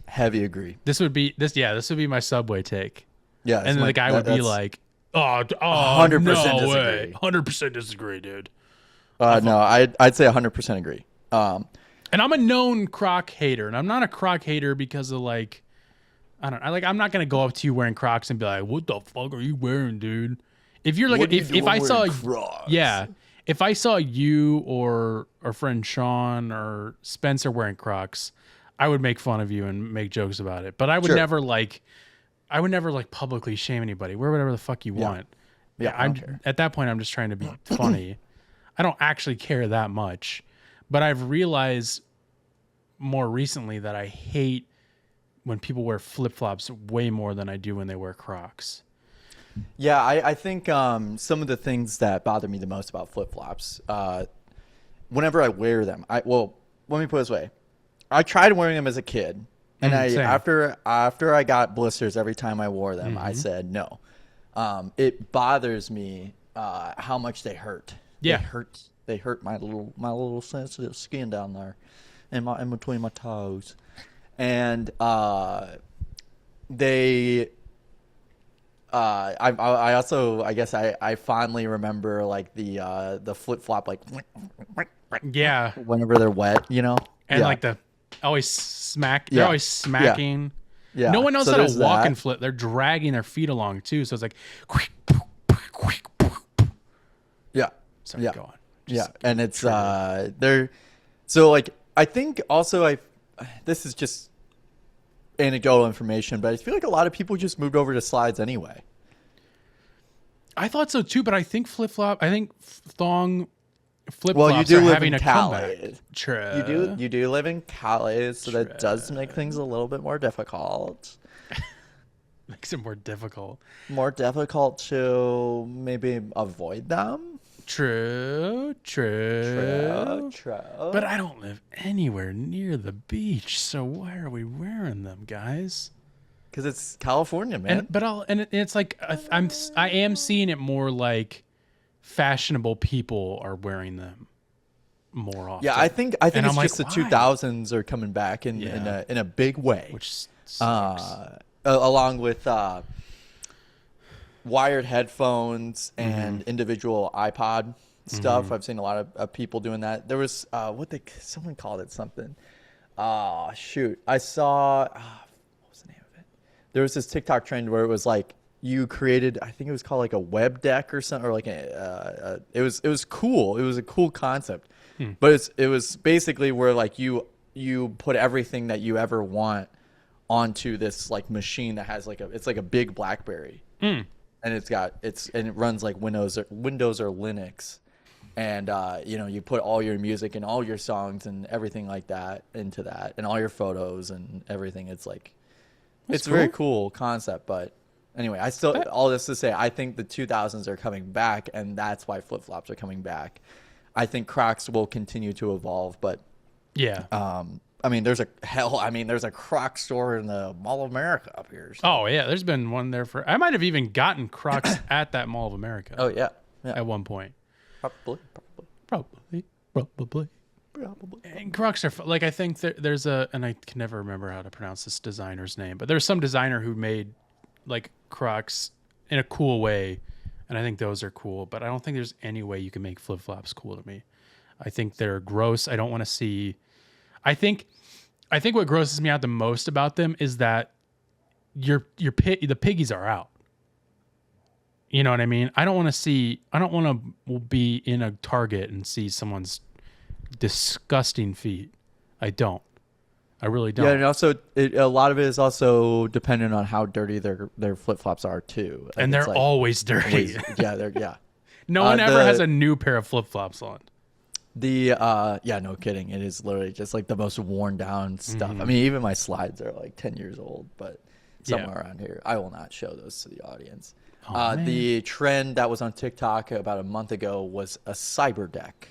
S1: Heavy agree.
S2: This would be my Subway take.
S1: Yeah.
S2: And then the guy would be like, "Oh,
S1: 100%
S2: no
S1: disagree.
S2: way, 100% disagree, dude."
S1: no, I'd say 100% agree.
S2: And I'm a known Croc hater, and I'm not a Croc hater because of I'm not gonna go up to you wearing Crocs and be like, "What the fuck are you wearing, dude?" If you're like,
S1: What are you
S2: if
S1: doing
S2: I saw,
S1: wearing Crocs?
S2: yeah, if I saw you or our friend Sean or Spencer wearing Crocs, I would make fun of you and make jokes about it. But I would
S1: Sure.
S2: never publicly shame anybody. Wear whatever the fuck you want.
S1: Yeah, I don't care.
S2: At that point, I'm just trying to be funny. I don't actually care that much, but I've realized more recently that I hate when people wear flip-flops way more than I do when they wear Crocs.
S1: Yeah, I think some of the things that bother me the most about flip-flops, whenever I wear them, let me put it this way. I tried wearing them as a kid, and
S2: Same.
S1: after I got blisters every time I wore them, I said no. It bothers me how much they hurt.
S2: Yeah.
S1: They hurt my little sensitive skin down there, in between my toes, and they. I also, I guess I fondly remember like the flip flop, like
S2: Yeah,
S1: whenever they're wet,
S2: and
S1: Yeah.
S2: like they're always smacking.
S1: Yeah.
S2: No one knows
S1: So
S2: how to
S1: there's
S2: walk
S1: that.
S2: and flip. They're dragging their feet along too, so it's like,
S1: Yeah.
S2: sorry,
S1: Yeah.
S2: go on.
S1: Yeah, and it's they're so like I think also this is just anecdotal information, but I feel like a lot of people just moved over to slides anyway.
S2: I thought so too, but I think thong flip
S1: Well,
S2: flops
S1: you do
S2: are
S1: live
S2: having
S1: in
S2: a
S1: Cali.
S2: comeback. True.
S1: You do live in Cali, so that does make things a little bit more difficult.
S2: Makes it more difficult.
S1: More difficult to maybe avoid them.
S2: True.
S1: True.
S2: But I don't live anywhere near the beach, so why are we wearing them, guys?
S1: Because it's California, man.
S2: It's like I am seeing it more like fashionable people are wearing them more often.
S1: Yeah, I think
S2: And
S1: it's
S2: I'm
S1: just
S2: like,
S1: the
S2: why?
S1: 2000s are coming back in a big way.
S2: Which sucks.
S1: Along with wired headphones and individual iPod stuff. I've seen a lot of people doing that. There was someone called it something. Oh shoot! I saw what was the name of it? There was this TikTok trend where it was like you created. I think it was called like a web deck or something, or like it was cool. It was a cool concept, but it was basically where like you put everything that you ever want onto this like machine that has it's like a big BlackBerry, and it runs like Windows or Linux, and you put all your music and all your songs and everything like that into that, and all your photos and everything. It's like it's a very cool concept, but anyway, all this to say, I think the 2000s are coming back, and that's why flip flops are coming back. I think Crocs will continue to evolve, but
S2: yeah.
S1: there's a Crocs store in the Mall of America up here. So.
S2: Oh yeah, there's been one there I might have even gotten Crocs at that Mall of America.
S1: Oh yeah.
S2: At one point.
S1: Probably.
S2: Probably.
S1: Probably.
S2: And Crocs are like, I think there's and I can never remember how to pronounce this designer's name, but there's some designer who made like Crocs in a cool way, and I think those are cool. But I don't think there's any way you can make flip flops cool to me. I think they're gross. I don't want to see. I think what grosses me out the most about them is that the piggies are out. You know what I mean? I don't want to be in a Target and see someone's disgusting feet. I don't. I really don't.
S1: Yeah, and also a lot of it is also dependent on how dirty their flip flops are too. Like,
S2: and they're like, always dirty.
S1: Yeah.
S2: No one ever has a new pair of flip flops on.
S1: No kidding. It is literally just like the most worn down stuff. I mean, even my slides are like 10 years old, but somewhere around here. I will not show those to the audience. The trend that was on TikTok about a month ago was a cyber deck.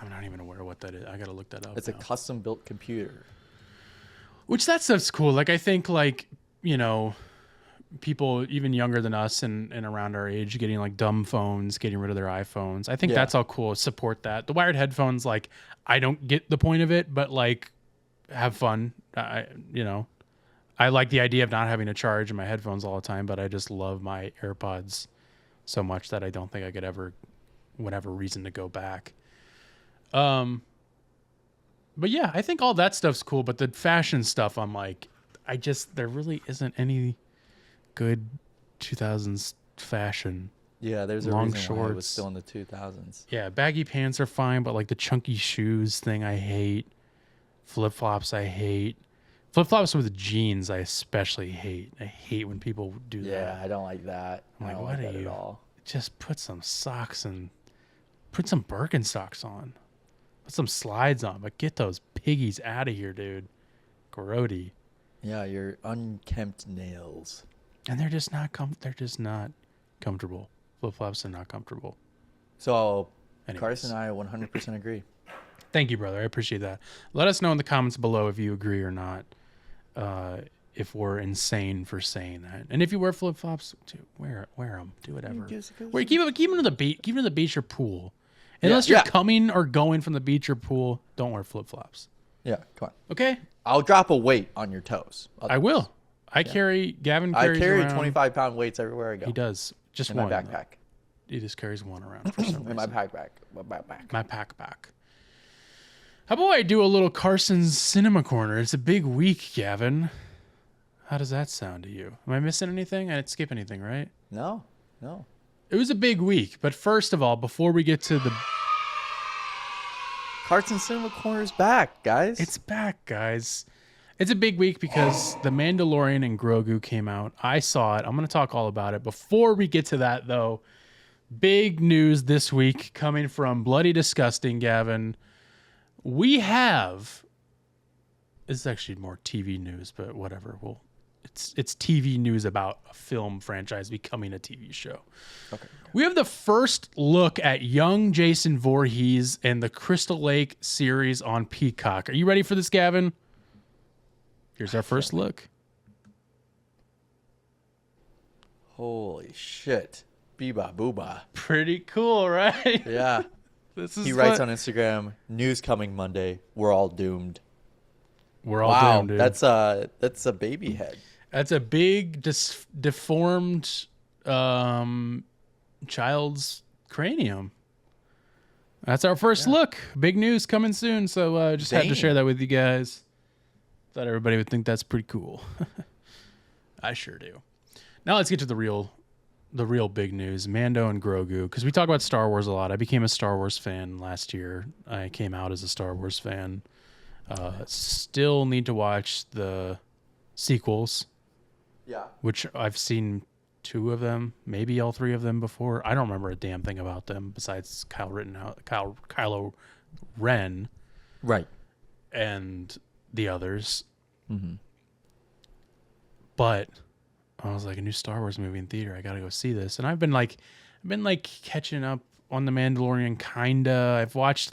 S2: I'm not even aware what that is. I gotta look that up.
S1: It's a custom built computer.
S2: Which that stuff's cool. Like I think like, you know, people even younger than us and around our age getting like dumb phones, getting rid of their iPhones. I think that's all cool. Support that. The wired headphones, like I don't get the point of it, but like have fun. I like the idea of not having to charge my headphones all the time, but I just love my AirPods so much that I don't think I would have a reason to go back. But yeah, I think all that stuff's cool, but the fashion stuff, I'm like, there really isn't any good 2000s fashion.
S1: Yeah, there's a
S2: long
S1: reason
S2: shorts.
S1: why it was still in the 2000s.
S2: Yeah, baggy pants are fine, but like the chunky shoes thing, I hate. Flip-flops, I hate. Flip-flops with jeans, I especially hate. I hate when people do that.
S1: Yeah, I don't like that.
S2: I'm
S1: I
S2: like,
S1: don't
S2: what
S1: like
S2: are
S1: that
S2: you?
S1: at all.
S2: Just put some socks and put some Birkenstocks on. Put some slides on, but get those piggies out of here, dude. Grody.
S1: Yeah, your unkempt nails.
S2: And they're just not comfortable. Flip-flops are not comfortable.
S1: So,
S2: Anyways.
S1: Carson and I 100% agree.
S2: Thank you, brother. I appreciate that. Let us know in the comments below if you agree or not. If we're insane for saying that, and if you wear flip flops, wear them. Do whatever. Keep them to the beach. Keep them to the beach or pool. Unless you're coming or going from the beach or pool, don't wear flip flops.
S1: Yeah, come on.
S2: Okay.
S1: I'll drop a weight on your toes.
S2: I will. Gavin carries.
S1: I carry
S2: around,
S1: 25-pound weights everywhere I go.
S2: He does. Just
S1: in
S2: one.
S1: my backpack.
S2: He just carries one around for some reason.
S1: In my backpack.
S2: My backpack. How about I do a little Carson's Cinema Corner? It's a big week, Gavin. How does that sound to you? Am I missing anything? I didn't skip anything, right?
S1: No.
S2: It was a big week, but first of all, before we get to the...
S1: Carson Cinema Corner's back, guys.
S2: It's back, guys. It's a big week because The Mandalorian and Grogu came out. I saw it. I'm going to talk all about it. Before we get to that, though, big news this week coming from Bloody Disgusting, Gavin. We have... This is actually more TV news, but whatever. It's TV news about a film franchise becoming a TV show.
S1: Okay.
S2: We have the first look at young Jason Voorhees and the Crystal Lake series on Peacock. Are you ready for this, Gavin? Here's our first look.
S1: Holy shit. Beba booba.
S2: Pretty cool, right?
S1: Yeah.
S2: He
S1: writes on Instagram, news coming Monday. We're all doomed.
S2: We're all doomed, dude.
S1: That's a baby head.
S2: That's a big deformed child's cranium. That's our first look. Big news coming soon. So just had to share that with you guys. Thought everybody would think that's pretty cool. I sure do. Now let's get to the real big news. Mando and Grogu. Because we talk about Star Wars a lot. I became a Star Wars fan last year. I came out as a Star Wars fan. Still need to watch the sequels.
S1: Yeah.
S2: Which I've seen 2 of them, maybe all 3 of them before. I don't remember a damn thing about them besides Kylo Ren.
S1: Right.
S2: And the others.
S1: Mm-hmm.
S2: But I was like, a new Star Wars movie in theater. I got to go see this. And I've been catching up on The Mandalorian kinda. I've watched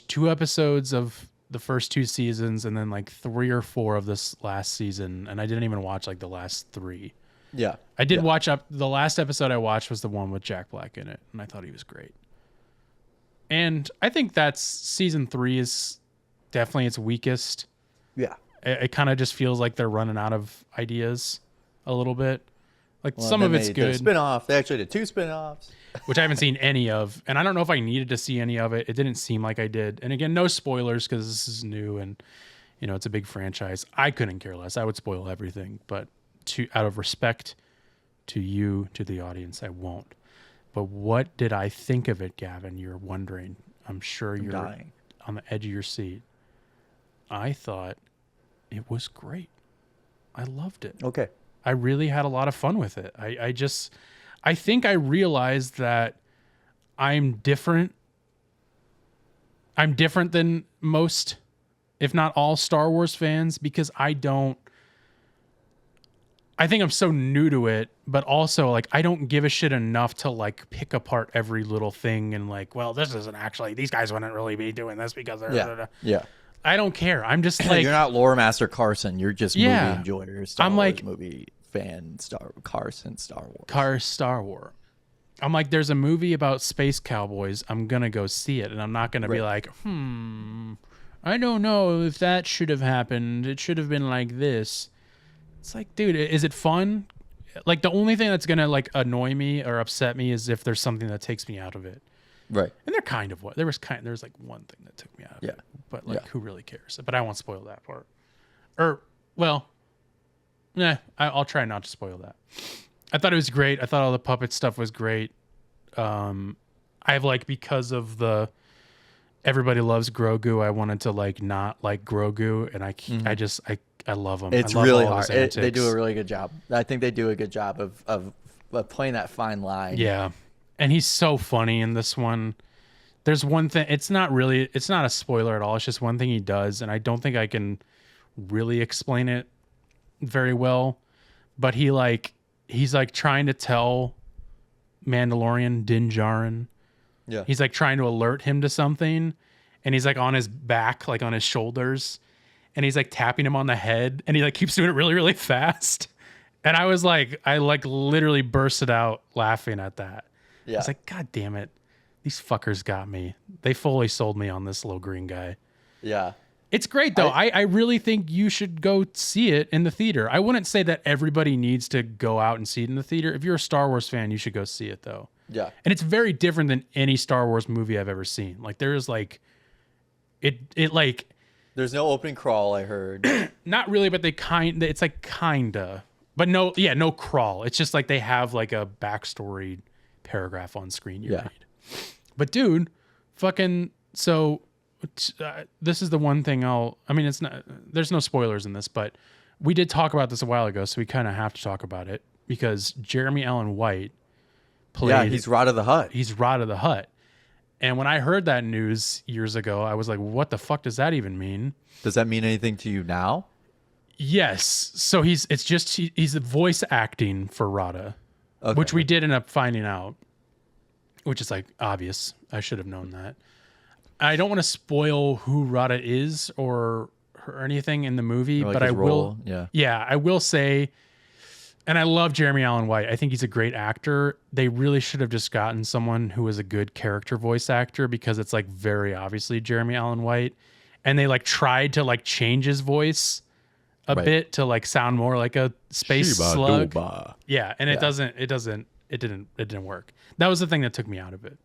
S2: 2 episodes of the first 2 seasons and then 3 or 4 of this last season, and I didn't even watch the last 3.
S1: Yeah.
S2: I did watch the last episode I watched was the one with Jack Black in it, and I thought he was great. And I think that's season 3 is definitely its weakest.
S1: Yeah.
S2: It kind of just feels like they're running out of ideas a little bit. Like
S1: Well,
S2: some
S1: then
S2: of it's
S1: they did a
S2: good,
S1: spin-off. They actually did 2 spin-offs.
S2: which I haven't seen any of. And I don't know if I needed to see any of it. It didn't seem like I did. And again, no spoilers because this is new and, you know, it's a big franchise. I couldn't care less. I would spoil everything. But out of respect to you, to the audience, I won't. But what did I think of it, Gavin? You're wondering. I'm sure you're
S1: dying.
S2: on the edge of your seat. I thought it was great. I loved it.
S1: Okay.
S2: I really had a lot of fun with it. I think I realized that I'm different. I'm different than most, if not all, Star Wars fans because I think I'm so new to it, but also like I don't give a shit enough to like pick apart every little thing and like, well, this isn't actually, these guys wouldn't really be doing this because they're
S1: Yeah.
S2: I don't care. I'm just like,
S1: you're not lore master Carson. You're just movie enjoyer. Star
S2: I'm
S1: Wars
S2: like
S1: movie fan. Carson Star Wars.
S2: Star Wars. I'm like, there's a movie about space cowboys. I'm gonna go see it, and I'm not gonna be like, I don't know if that should have happened. It should have been like this. It's like, dude, is it fun? Like the only thing that's gonna like annoy me or upset me is if there's something that takes me out of it.
S1: Right.
S2: And they're kind of what there's like one thing that took me out of it. But like, who really cares? But I won't spoil that part. Or well, I'll try not to spoil that. I thought it was great. I thought all the puppet stuff was great. I've like because of the everybody loves Grogu. I wanted to like not like Grogu, and I love him.
S1: It's
S2: I love
S1: really
S2: all
S1: hard.
S2: his antics.
S1: They do a really good job. I think they do a good job of playing that fine line.
S2: Yeah, and he's so funny in this one. There's one thing. It's not a spoiler at all. It's just one thing he does, and I don't think I can really explain it very well. But he's like trying to tell Mandalorian Din Djarin.
S1: Yeah.
S2: He's like trying to alert him to something, and he's like on his back, like on his shoulders, and he's like tapping him on the head, and he like keeps doing it really, really fast. And I was like, I like literally bursted out laughing at that.
S1: Yeah.
S2: I was like, God damn it. These fuckers got me. They fully sold me on this little green guy.
S1: Yeah.
S2: It's great though. I really think you should go see it in the theater. I wouldn't say that everybody needs to go out and see it in the theater. If you're a Star Wars fan, you should go see it though.
S1: Yeah.
S2: And it's very different than any Star Wars movie I've ever seen. Like there's like it like
S1: there's no opening crawl, I heard.
S2: not really, but it's like kinda. But no crawl. It's just like they have like a backstory paragraph on screen you read. But dude, fucking so this is the one thing it's not, there's no spoilers in this, but we did talk about this a while ago, so we kind of have to talk about it because Jeremy Allen White played.
S1: Yeah, he's Rod the Hutt.
S2: He's Rod of the Hutt. And when I heard that news years ago, I was like, what the fuck does that even mean?
S1: Does that mean anything to you now?
S2: Yes. So he's the voice acting for Rada, which we did end up finding out, which is like obvious. I should have known that. I don't want to spoil who Rada is or anything in the movie,
S1: Like
S2: but I
S1: role.
S2: will. Yeah, I will say, and I love Jeremy Allen White. I think he's a great actor. They really should have just gotten someone who was a good character voice actor because it's like very obviously Jeremy Allen White, and they like tried to like change his voice a bit to like sound more like a space slug. Yeah, and it didn't work. That was the thing that took me out of it.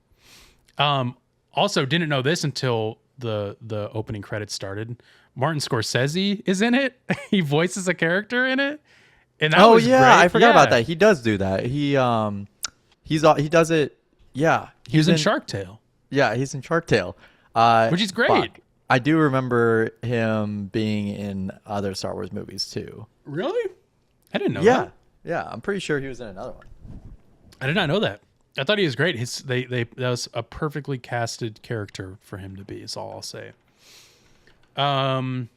S2: Also, didn't know this until the opening credits started. Martin Scorsese is in it. He voices a character in it. And that was great.
S1: I forgot about that. He does do that. He does it. Yeah,
S2: he was in Shark Tale.
S1: Yeah, he's in Shark Tale,
S2: which is great.
S1: Fuck. I do remember him being in other Star Wars movies too.
S2: Really? I didn't know that.
S1: Yeah, I'm pretty sure he was in another one.
S2: I did not know that. I thought he was great. That was a perfectly casted character for him to be. Is all I'll say. And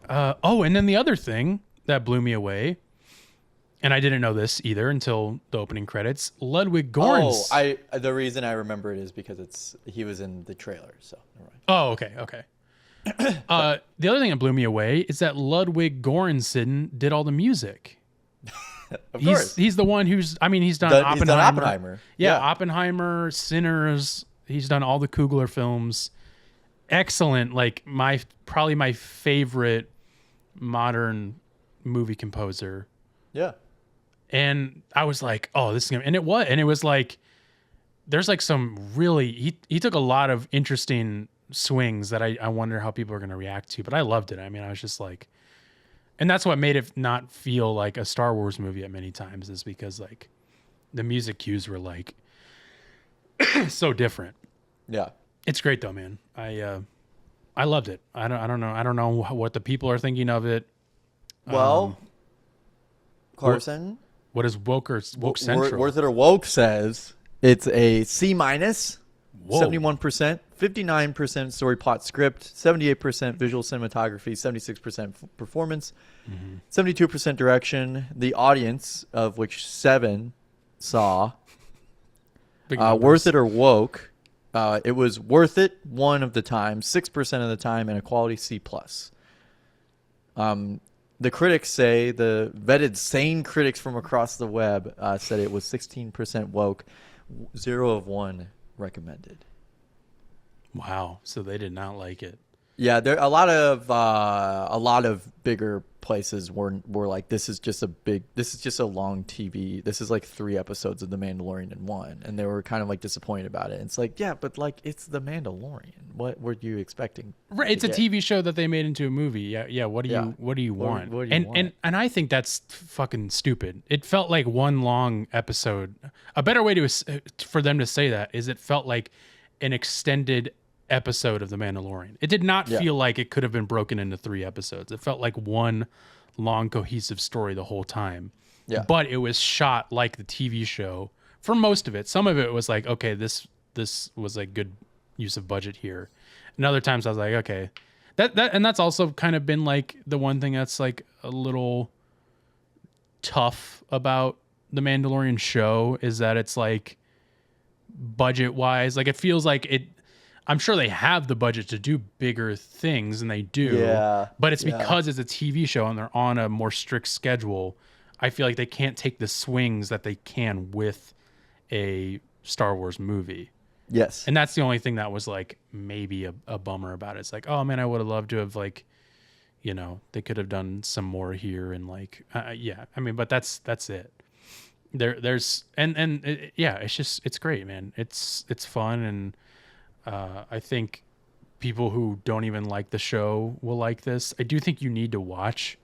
S2: then the other thing that blew me away, and I didn't know this either until the opening credits. Ludwig Göransson.
S1: The reason I remember it is because he was in the trailer. So.
S2: Oh, okay. The other thing that blew me away is that Ludwig Göransson did all the music.
S1: Of course.
S2: He's the one he's done Oppenheimer.
S1: He's done Oppenheimer.
S2: Yeah, Oppenheimer, Sinners, He's done all the Coogler films. Excellent. Like probably my favorite modern movie composer.
S1: Yeah.
S2: And I was like, oh, this is gonna, and it was like, there's like some really, he took a lot of interesting swings that I wonder how people are going to react to, but I loved it. I mean, I was just like, and that's what made it not feel like a Star Wars movie at many times, is because like the music cues were like so different.
S1: Yeah.
S2: It's great though, man. I loved it. I don't know what the people are thinking of it.
S1: Well, Carson,
S2: what is woke central?
S1: Worth It or Woke says it's a C-, 71%, 59% story plot script, 78% visual cinematography, 76% performance, 72% direction. The audience, of which 7 saw Worth It or Woke. It was worth it 1 of the time, 6% of the time, and a quality C+. The critics say, the vetted sane critics from across the web said it was 16% woke, 0 of 1 recommended.
S2: Wow. So they did not like it.
S1: Yeah, there a lot of bigger places were like, this is just a long TV. This is like 3 episodes of The Mandalorian in one, and they were kind of like disappointed about it. And it's like, yeah, but like, it's The Mandalorian. What were you expecting?
S2: Right, it's a TV show that they made into a movie. Yeah. What do you want?
S1: What do you want?
S2: And I think that's fucking stupid. It felt like one long episode. A better way for them to say that is, it felt like an extended episode of The Mandalorian. It did not feel like it could have been broken into 3 episodes. It felt like one long cohesive story the whole time. Yeah. But it was shot like the TV show for most of it. Some of it was like, okay, this was a good use of budget here. And other times I was like, okay. That's also kind of been like the one thing that's like a little tough about the Mandalorian show, is that it's like, budget wise, like it feels like it, I'm sure they have the budget to do bigger things, and they do. Yeah. But it's because it's a TV show and they're on a more strict schedule. I feel like they can't take the swings that they can with a Star Wars movie.
S1: Yes.
S2: And that's the only thing that was like maybe a bummer about it. It's like, oh man, I would have loved to have, like, you know, they could have done some more here, and like, yeah. I mean, but that's it. There's it's great, man. It's fun, and I think people who don't even like the show will like this. I do think you need to watch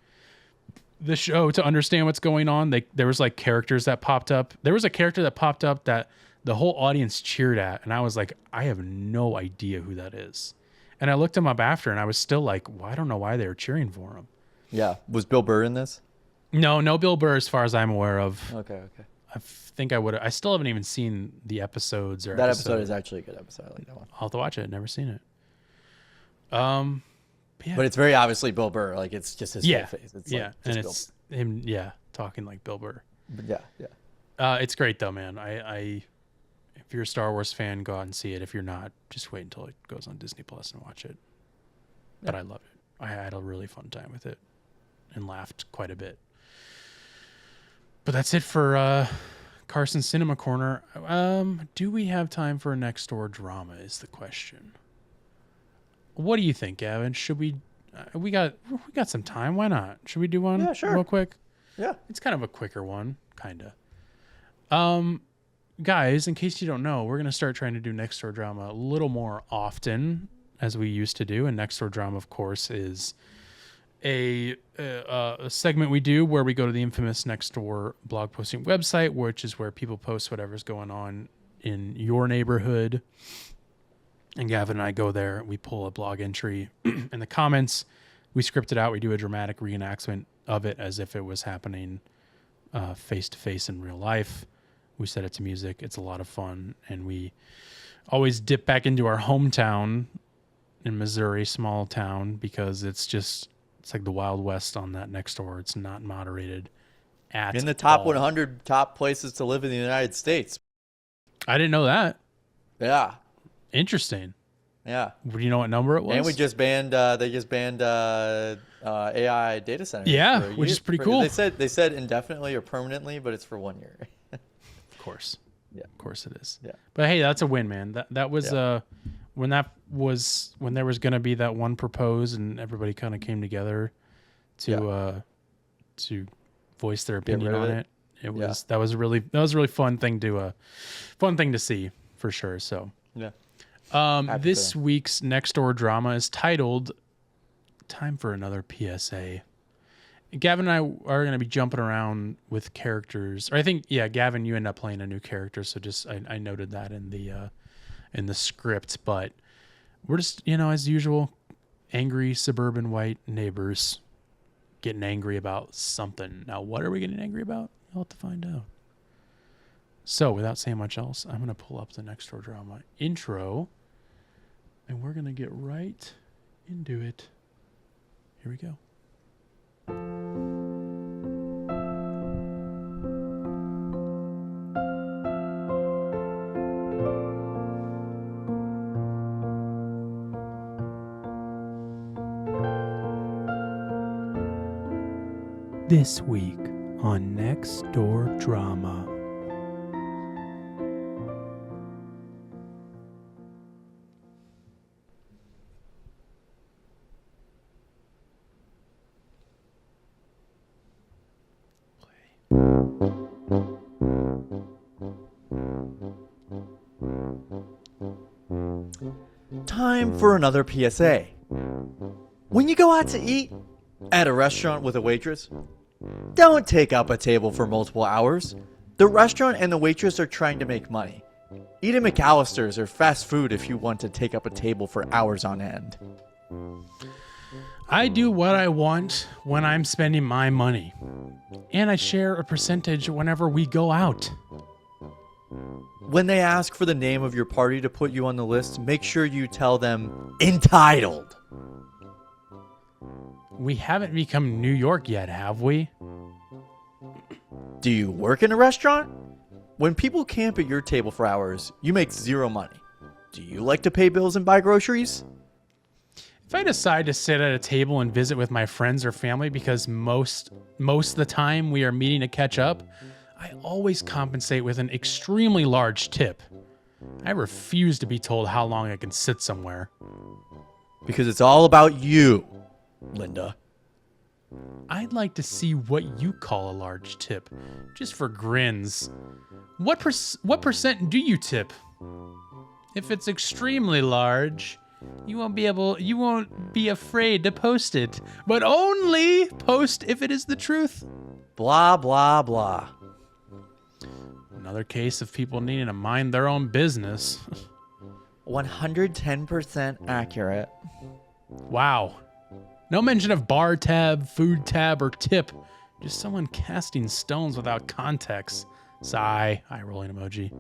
S2: the show to understand what's going on. There was like characters that popped up. There was a character that popped up that the whole audience cheered at, and I was like, I have no idea who that is. And I looked him up after, and I was still like, well, I don't know why they were cheering for him.
S1: Yeah. Was Bill Burr in this?
S2: No Bill Burr as far as I'm aware of.
S1: Okay.
S2: I think I would. I still haven't even seen the episodes.
S1: That episode is actually a good episode. I like that one.
S2: I'll have to watch it. Never seen it.
S1: But it's very obviously Bill Burr. Like, it's just his whole face. It's
S2: and it's him. Yeah, talking like Bill Burr.
S1: But yeah.
S2: It's great though, man. I if you're a Star Wars fan, go out and see it. If you're not, just wait until it goes on Disney Plus and watch it. Yeah. But I love it. I had a really fun time with it and laughed quite a bit. But that's it for Carson's Cinema Corner. Do we have time for a Nextdoor Drama is the question. What do you think, Gavin? Should we we got some time. Why not? Should we do one real quick?
S1: Yeah.
S2: It's kind of a quicker one, kind of. Guys, in case you don't know, we're going to start trying to do Nextdoor Drama a little more often as we used to do. And Nextdoor Drama, of course, is a segment we do where we go to the infamous Nextdoor blog posting website, which is where people post whatever's going on in your neighborhood. And Gavin and I go there, we pull a blog entry in the comments, we script it out, we do a dramatic reenactment of it as if it was happening face to face in real life. We set it to music. It's a lot of fun. And we always dip back into our hometown in Missouri, small town, because it's like the Wild West on that Nextdoor. It's not moderated at all.
S1: In the top 100 top places to live in the United States.
S2: I didn't know that.
S1: Yeah.
S2: Interesting.
S1: Yeah.
S2: Do you know what number it was?
S1: And we just banned. They just banned AI data centers.
S2: Yeah, which is pretty cool.
S1: They said indefinitely or permanently, but it's for 1 year.
S2: Of course.
S1: Yeah.
S2: Of course it is.
S1: Yeah.
S2: But hey, that's a win, man. That was when there was gonna be that one proposed and everybody kind of came together to voice their opinion on it. It was that was a really fun thing to see for sure. So this week's Nextdoor drama is titled "Time for Another PSA." Gavin and I are going to be jumping around with characters. Or I think, Gavin, you end up playing a new character, so just I noted that in the script. But we're just, as usual, angry suburban white neighbors getting angry about something. Now, what are we getting angry about? You'll have to find out. So, without saying much else, I'm going to pull up the Nextdoor drama intro, and we're going to get right into it. Here we go. This week on Nextdoor Drama.
S1: Time for another PSA. When you go out to eat at a restaurant with a waitress, don't take up a table for multiple hours. The restaurant and the waitress are trying to make money. Eat at McAllister's or fast food if you want to take up a table for hours on end.
S2: I do what I want when I'm spending my money. And I share a percentage whenever we go out.
S1: When they ask for the name of your party to put you on the list, make sure you tell them entitled.
S2: We haven't become New York yet, have we?
S1: Do you work in a restaurant? When people camp at your table for hours, you make zero money. Do you like to pay bills and buy groceries?
S2: If I decide to sit at a table and visit with my friends or family because most of the time we are meeting to catch up, I always compensate with an extremely large tip. I refuse to be told how long I can sit somewhere.
S1: Because it's all about you, Linda.
S2: I'd like to see what you call a large tip, just for grins. What percent do you tip? If it's extremely large, you won't be afraid to post it, but only post if it is the truth.
S1: Blah, blah, blah.
S2: Another case of people needing to mind their own business.
S1: 110% accurate.
S2: Wow. No mention of bar tab, food tab, or tip. Just someone casting stones without context. Sigh. Eye rolling emoji.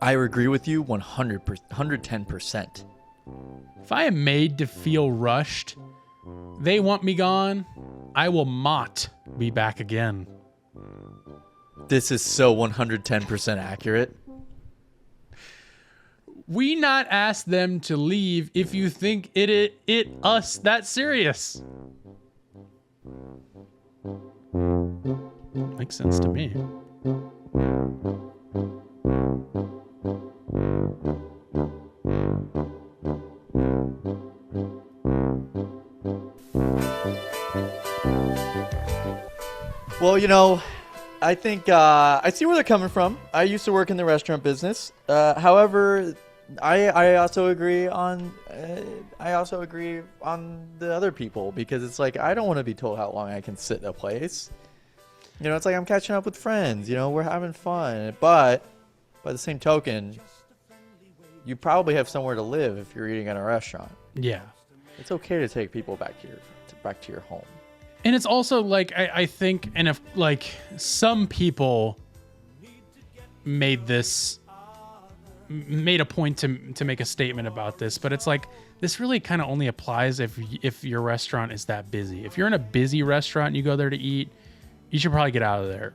S1: I agree with you 110%.
S2: If I am made to feel rushed, they want me gone, I will not be back again.
S1: This is so 110% accurate.
S2: We not ask them to leave if you think it us that serious. Makes sense to me.
S1: Well, I think I see where they're coming from. I used to work in the restaurant business. However, I also agree on the other people, because it's like I don't want to be told how long I can sit in a place. It's like I'm catching up with friends. We're having fun, but by the same token, you probably have somewhere to live if you're eating in a restaurant.
S2: Yeah,
S1: it's okay to take people back to your home.
S2: And it's also like I think, and if like some people made a point to make a statement about this, but it's like this really kind of only applies if your restaurant is that busy. If you're in a busy restaurant and you go there to eat, you should probably get out of there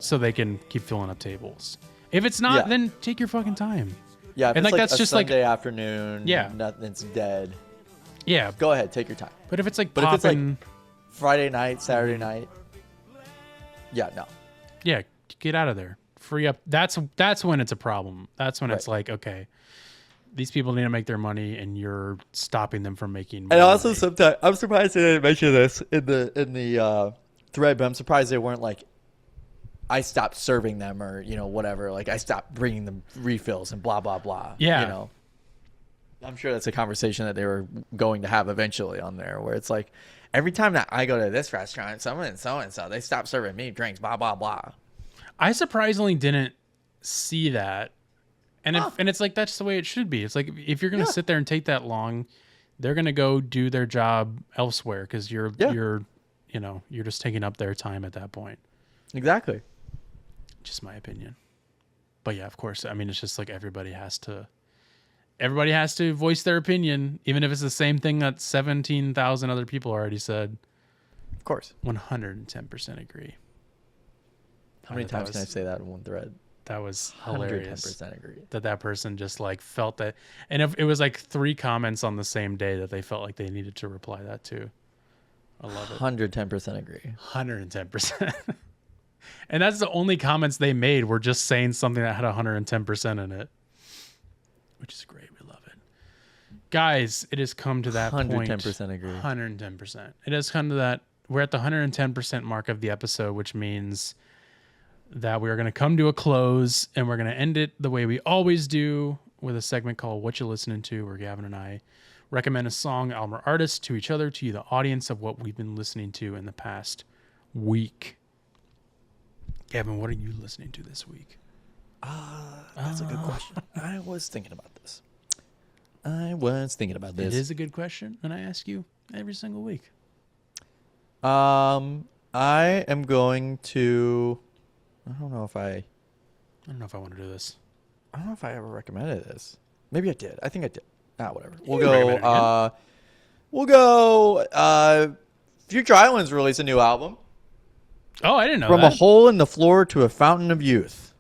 S2: so they can keep filling up tables. If it's not, then take your fucking time.
S1: Yeah, if
S2: and
S1: it's
S2: like that's
S1: a
S2: just
S1: Sunday
S2: like
S1: afternoon.
S2: Yeah,
S1: nothing's dead.
S2: Yeah,
S1: go ahead, take your time.
S2: But if it's like
S1: if it's like Friday night, Saturday night, no.
S2: Yeah, get out of there. free up. That's when it's a problem. That's when it's like, okay, these people need to make their money, and you're stopping them from making money.
S1: And also, sometimes I'm surprised they didn't mention this in the thread, but I'm surprised they weren't like, I stopped serving them, or whatever. Like, I stopped bringing them refills and blah blah blah.
S2: Yeah.
S1: I'm sure that's a conversation that they were going to have eventually on there, where it's like, every time that I go to this restaurant, someone and so they stop serving me drinks, blah blah blah.
S2: I surprisingly didn't see that. And and it's like, that's the way it should be. It's like, if you're going to sit there and take that long, they're going to go do their job elsewhere, because you're just taking up their time at that point.
S1: Exactly.
S2: Just my opinion. But yeah, of course. I mean, it's just like everybody has to voice their opinion, even if it's the same thing that 17,000 other people already said.
S1: Of course.
S2: 110% agree.
S1: How many times can I say that in one thread?
S2: That was hilarious.
S1: 110% agree.
S2: That person just like felt that. And if it was like 3 comments on the same day that they felt like they needed to reply that to. I love it.
S1: 110% agree.
S2: 110%. And that's the only comments they made, were just saying something that had 110% in it, which is great. We love it. Guys, it has come to that
S1: 110% agree.
S2: 110%. It has come to that. We're at the 110% mark of the episode, which means that we are going to come to a close, and we're going to end it the way we always do, with a segment called Whatcha Listening To, where Gavin and I recommend a song, album, or artist to each other, to you, the audience, of what we've been listening to in the past week. Gavin, what are you listening to this week?
S1: That's a good question. I was thinking about this.
S2: It is a good question, and I ask you every single week.
S1: I am going to... I don't know if I
S2: want to do this.
S1: I don't know if I ever recommended this. Maybe I did. I think I did. Whatever. We'll go. Future Islands released a new album.
S2: Oh, I didn't know
S1: From
S2: that.
S1: a hole in the floor to a fountain of youth.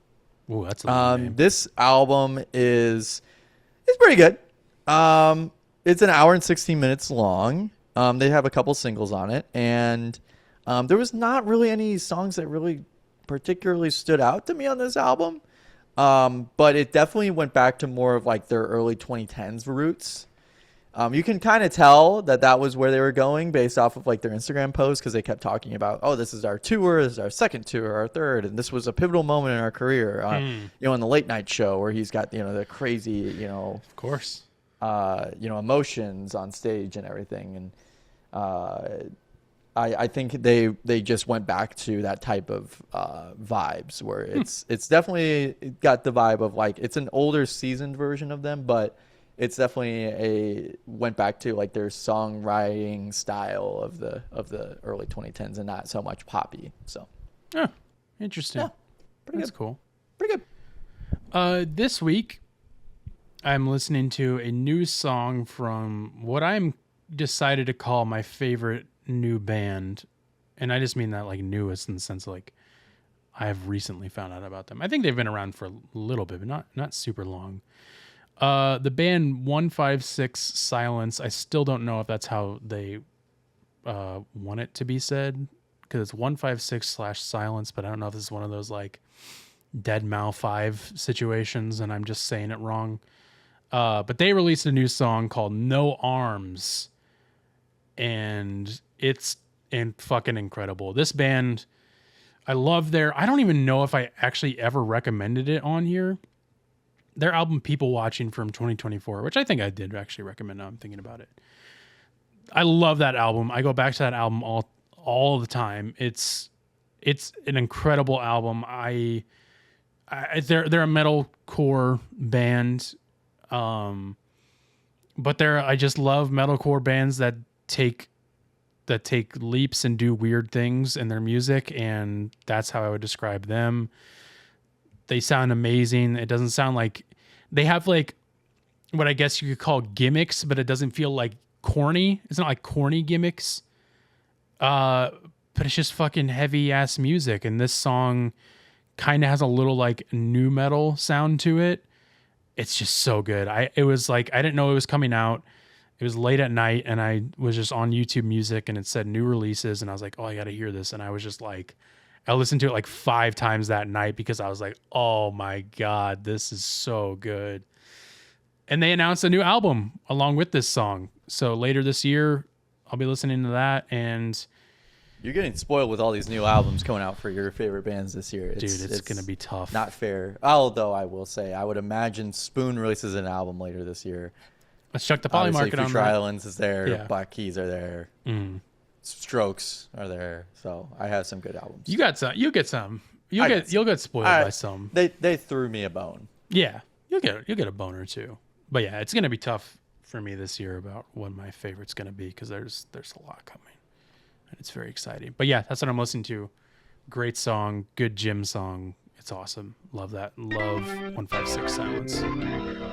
S2: Ooh, that's a long name.
S1: This album is pretty good. It's an hour and 16 minutes long. They have a couple singles on it, and there was not really any songs that really particularly stood out to me on this album. But it definitely went back to more of like their early 2010s roots. You can kind of tell that was where they were going based off of like their Instagram posts, because they kept talking about, oh, this is our tour, this is our second tour, our third, and this was a pivotal moment in our career. On the late night show where he's got the crazy of
S2: course
S1: emotions on stage and everything, and I think they just went back to that type of vibes, where it's definitely got the vibe of like, it's an older seasoned version of them, but it's definitely went back to like their songwriting style of the early 2010s, and not so much poppy. So,
S2: interesting.
S1: Yeah,
S2: That's cool.
S1: Pretty good.
S2: This week, I'm listening to a new song from what I'm decided to call my favorite new band, and I just mean that like newest in the sense of like I have recently found out about them. I think they've been around for a little bit, but not super long. The band 156 Silence. I still don't know if that's how they want it to be said, because it's 156/Silence, but I don't know if this is one of those like Deadmau 5 situations and I'm just saying it wrong. But they released a new song called No Arms, and it's fucking incredible. This band, I love I don't even know if I actually ever recommended it on here. Their album People Watching from 2024, which I think I did actually recommend now I'm thinking about it. I love that album. I go back to that album all the time. It's an incredible album. They're a metalcore band. But I just love metalcore bands that take leaps and do weird things in their music, and that's how I would describe them. They sound amazing. It doesn't sound like they have like what I guess you could call gimmicks, but it doesn't feel like corny. It's not like corny gimmicks. But it's just fucking heavy ass music, and this song kind of has a little like nu metal sound to it. It's just so good. It was like, I didn't know it was coming out. It was late at night, and I was just on YouTube Music, and it said new releases, and I was like, oh, I got to hear this. And I was just like I listened to it like 5 times that night because I was like, oh my God, this is so good. And they announced a new album along with this song. So later this year, I'll be listening to that. And
S1: you're getting spoiled with all these new albums coming out for your favorite bands this year.
S2: It's going to be tough.
S1: Not fair. Although I will say, I would imagine Spoon releases an album later this year.
S2: Let's check the Polymarket on
S1: Future
S2: that.
S1: Islands is there.
S2: Yeah.
S1: Black Keys are there. Strokes are there. So I have some good albums.
S2: You got some. You get some. You'll get spoiled by some.
S1: They threw me a bone.
S2: Yeah, you'll get a bone or two. But yeah, it's gonna be tough for me this year about what my favorite's gonna be because there's a lot coming, and it's very exciting. But yeah, that's what I'm listening to. Great song, good gym song. It's awesome. Love that. Love 156 Silence.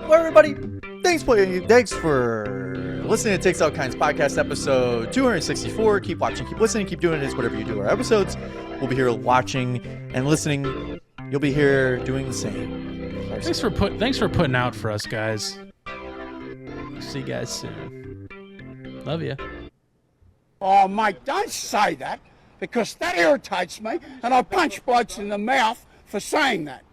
S1: Well, everybody, thanks for listening to Takes All Kinds podcast episode 264. Keep watching, keep listening, keep doing it. Whatever you do our episodes, we'll be here watching and listening. You'll be here doing the same.
S2: Thanks for putting out for us, guys. See you guys soon. Love you.
S6: Oh, Mike, don't say that, because that irritates me, and I punch blokes in the mouth for saying that.